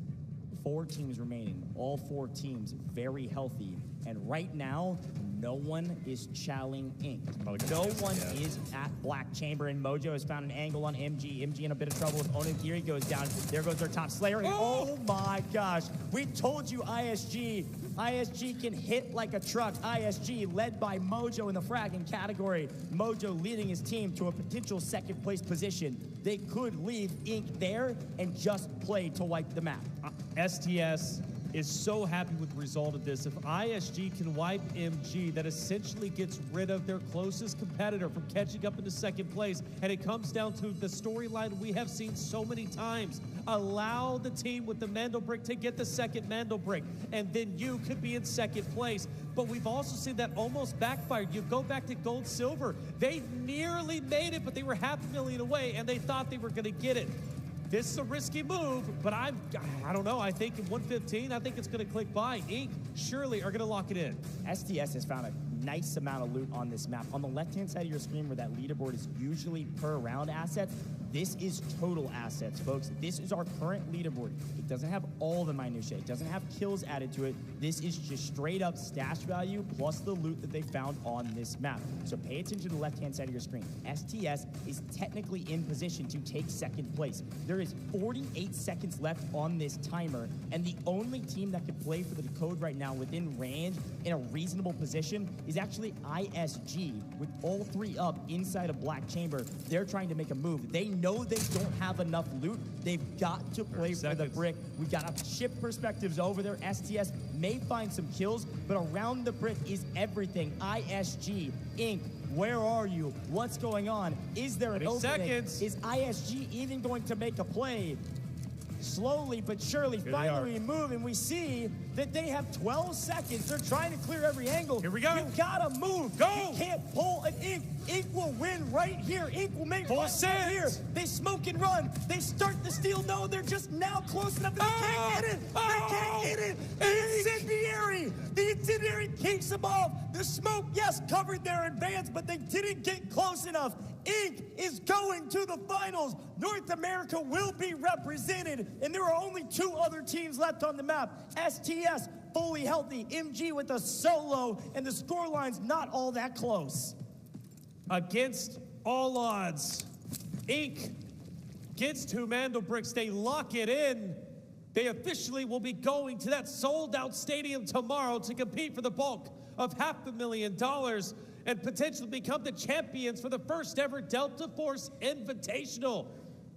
4 teams remaining, all 4 teams very healthy, and right now, no one is challenging Inc. No one is at Black Chamber, and Mojo has found an angle on MG. MG in a bit of trouble with Onigiri goes down. There goes their top Slayer. And oh my gosh, we told you ISG. ISG can hit like a truck. ISG led by Mojo in the fragging category. Mojo leading his team to a potential second place position. They could leave Inc. there and just play to wipe the map. STS is so happy with the result of this. If ISG can wipe MG, that essentially gets rid of their closest competitor from catching up into second place. And it comes down to the storyline we have seen so many times. Allow the team with the Mandel brick to get the second Mandel brick, and then you could be in second place. But we've also seen that almost backfired. You go back to Gold Silver. They nearly made it, but they were $500,000 away, and they thought they were going to get it. This is a risky move, but I don't know. I think at 115, I think it's going to click by. Inc. surely are going to lock it in. STS has found a nice amount of loot on this map. On the left-hand side of your screen where that leaderboard is usually per round assets, this is total assets, folks. This is our current leaderboard. It doesn't have all the minutiae. It doesn't have kills added to it. This is just straight up stash value plus the loot that they found on this map. So pay attention to the left-hand side of your screen. STS is technically in position to take second place. There is 48 seconds left on this timer, and the only team that could play for the decode right now within range in a reasonable position is actually ISG, with all 3 up inside a Black Chamber. They're trying to make a move. They know they don't have enough loot. They've got to play for the brick. We got to shift perspectives over there. STS may find some kills, but around the brick is everything. ISG, Inc., where are you? What's going on? Is there an opening? Is ISG even going to make a play? Slowly but surely, finally we move, and we see that they have 12 seconds. They're trying to clear every angle. Here we go. You gotta move. Go. You can't pull an Inc. Inc. will win right here. Inc. will make right here. They smoke and run. They start the steal. No, they're just now close enough. They can't get it. They can't get it. Incendiary. The incendiary kicks them off. The smoke, yes, covered their advance, but they didn't get close enough. Inc. is going to the finals. North America will be represented, and there are only 2 other teams left on the map. STS, fully healthy. MG with a solo, and the scoreline's not all that close. Against all odds, Inc. gets 2 Mandel bricks. They lock it in. They officially will be going to that sold-out stadium tomorrow to compete for the bulk of $500,000 and potentially become the champions for the first ever Delta Force Invitational.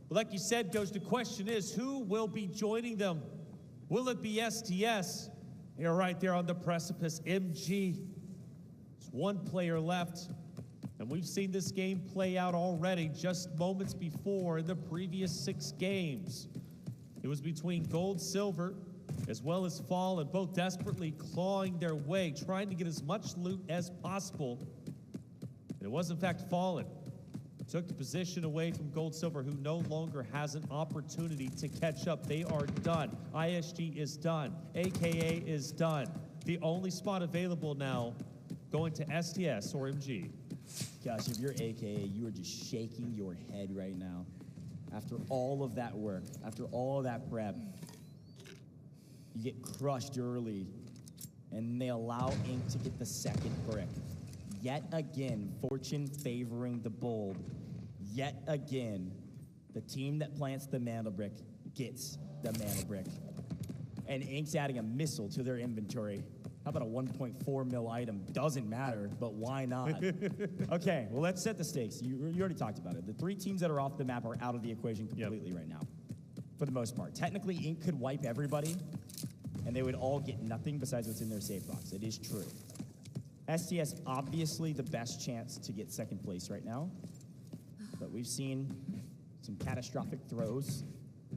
Like you said, Ghost, the question is, who will be joining them? Will it be STS? They're right there on the precipice. MG. There's 1 player left. And we've seen this game play out already just moments before in the previous 6 games. It was between Gold, Silver, as well as Fall, and both desperately clawing their way, trying to get as much loot as possible. And it was, in fact, Fallen took the position away from Gold Silver, who no longer has an opportunity to catch up. They are done. ISG is done. AKA is done. The only spot available now going to STS or MG. Gosh, if you're AKA, you are just shaking your head right now. After all of that work, after all of that prep, you get crushed early, and they allow Inc. to get the second brick. Yet again, fortune favoring the bold. Yet again, the team that plants the Mandel brick gets the mana brick. And Ink's adding a missile to their inventory. How about a 1.4 mil item? Doesn't matter, but why not? Okay, well, let's set the stakes. You already talked about it. The 3 teams that are off the map are out of the equation completely right now, for the most part. Technically, Ink could wipe everybody, and they would all get nothing besides what's in their safe box. It is true. STS, obviously the best chance to get second place right now, but we've seen some catastrophic throws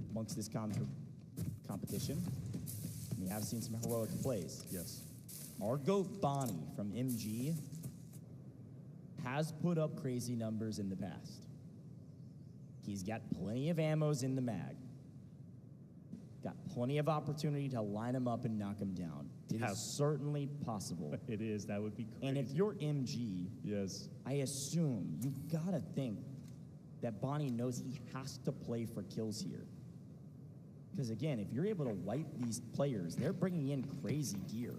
amongst this competition. We have seen some heroic plays. Yes. Our GOAT Bonnie from MG has put up crazy numbers in the past. He's got plenty of ammos in the mag. Got plenty of opportunity to line him up and knock him down. It is certainly possible. It is. That would be crazy. And if you're MG, yes, I assume you've got to think that Bonnie knows he has to play for kills here. Because again, if you're able to wipe these players, they're bringing in crazy gear.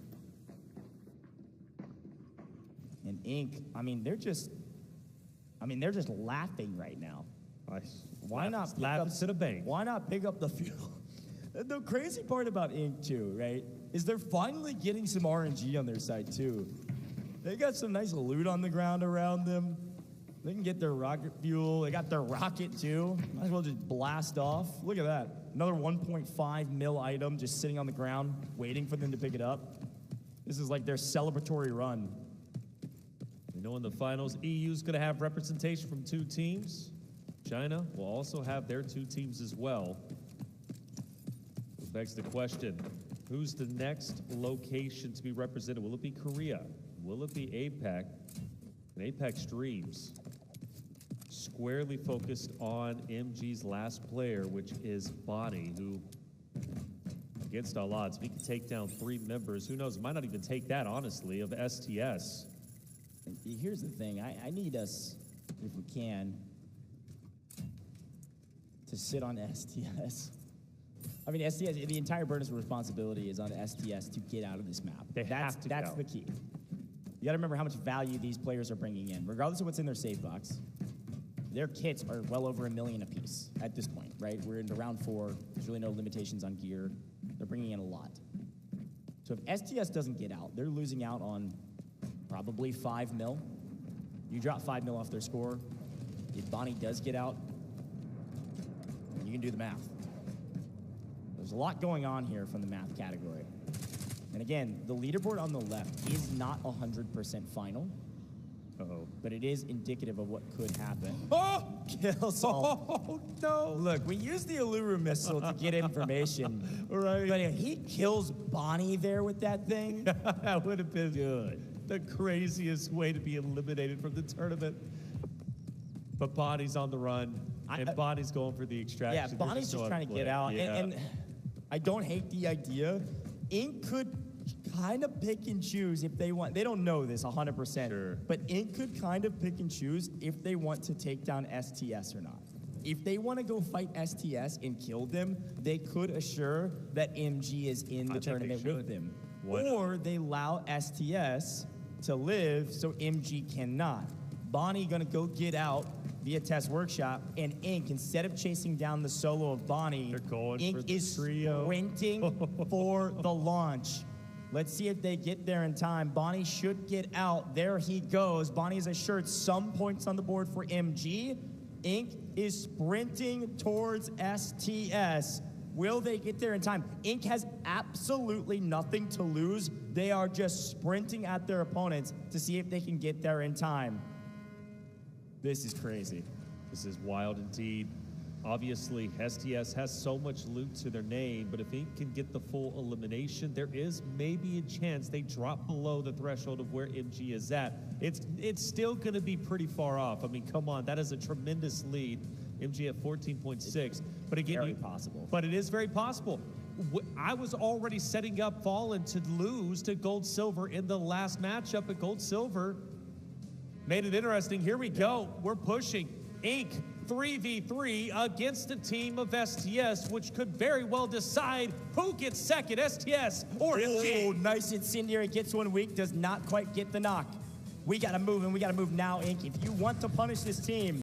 And Ink, they're just laughing right now. Why not pick up the fuel? The crazy part about Ink too, right, is they're finally getting some RNG on their side too. They got some nice loot on the ground around them. They can get their rocket fuel. They got their rocket too. Might as well just blast off. Look at that. Another 1.5 mil item just sitting on the ground, waiting for them to pick it up. This is like their celebratory run. We know in the finals, EU's going to have representation from 2 teams. China will also have their 2 teams as well. Which begs the question, who's the next location to be represented? Will it be Korea? Will it be APAC? And APAC Streams squarely focused on MG's last player, which is Bonnie, who, against all odds, if he can take down 3 members, who knows, might not even take that, honestly, of STS. And here's the thing, I need us, if we can, to sit on STS. STS, the entire burden of responsibility is on STS to get out of this map. That's the key. You gotta remember how much value these players are bringing in. Regardless of what's in their save box, their kits are well over $1 million apiece at this point, right? We're into round 4. There's really no limitations on gear. They're bringing in a lot. So if STS doesn't get out, they're losing out on probably 5 mil. You drop 5 mil off their score. If Bonnie does get out, you can do the math. There's a lot going on here from the math category. And again, the leaderboard on the left is not 100% final. Uh-oh. But it is indicative of what could happen. Oh! Kills all. Oh, no. Look, we used the Allura missile to get information. Right. But if he kills Bonnie there with that thing, that would have been good. The craziest way to be eliminated from the tournament. But Bonnie's on the run, and Bonnie's going for the extraction. Yeah, Bonnie's just trying to get out. Yeah. And I don't hate the idea. Ink could kind of pick and choose if they want. They don't know this 100%. Sure. But Ink could kind of pick and choose if they want to take down STS or not. If they want to go fight STS and kill them, they could assure that MG is in the tournament with them. Or they allow STS to live so MG cannot. Bonnie gonna go get out via test workshop, and Ink, instead of chasing down the solo of Bonnie, Ink is sprinting for the launch. Let's see if they get there in time. Bonnie should get out. There he goes. Bonnie's assured some points on the board for MG. Ink is sprinting towards STS. Will they get there in time? Ink has absolutely nothing to lose. They are just sprinting at their opponents to see if they can get there in time. This is crazy. This is wild indeed. Obviously, STS has so much loot to their name, but if Ink can get the full elimination, there is maybe a chance they drop below the threshold of where MG is at. It's still going to be pretty far off. I mean, come on, that is a tremendous lead. MG at 14.6. But again, very possible. But it is very possible. I was already setting up Fallen to lose to Gold Silver in the last matchup, at Gold Silver made it interesting. Here we go. We're pushing. Ink 3v3 against a team of STS, which could very well decide who gets second, STS or MG. Oh, nice incendiary. Gets one weak, does not quite get the knock. We got to move, and we got to move now, Ink. If you want to punish this team,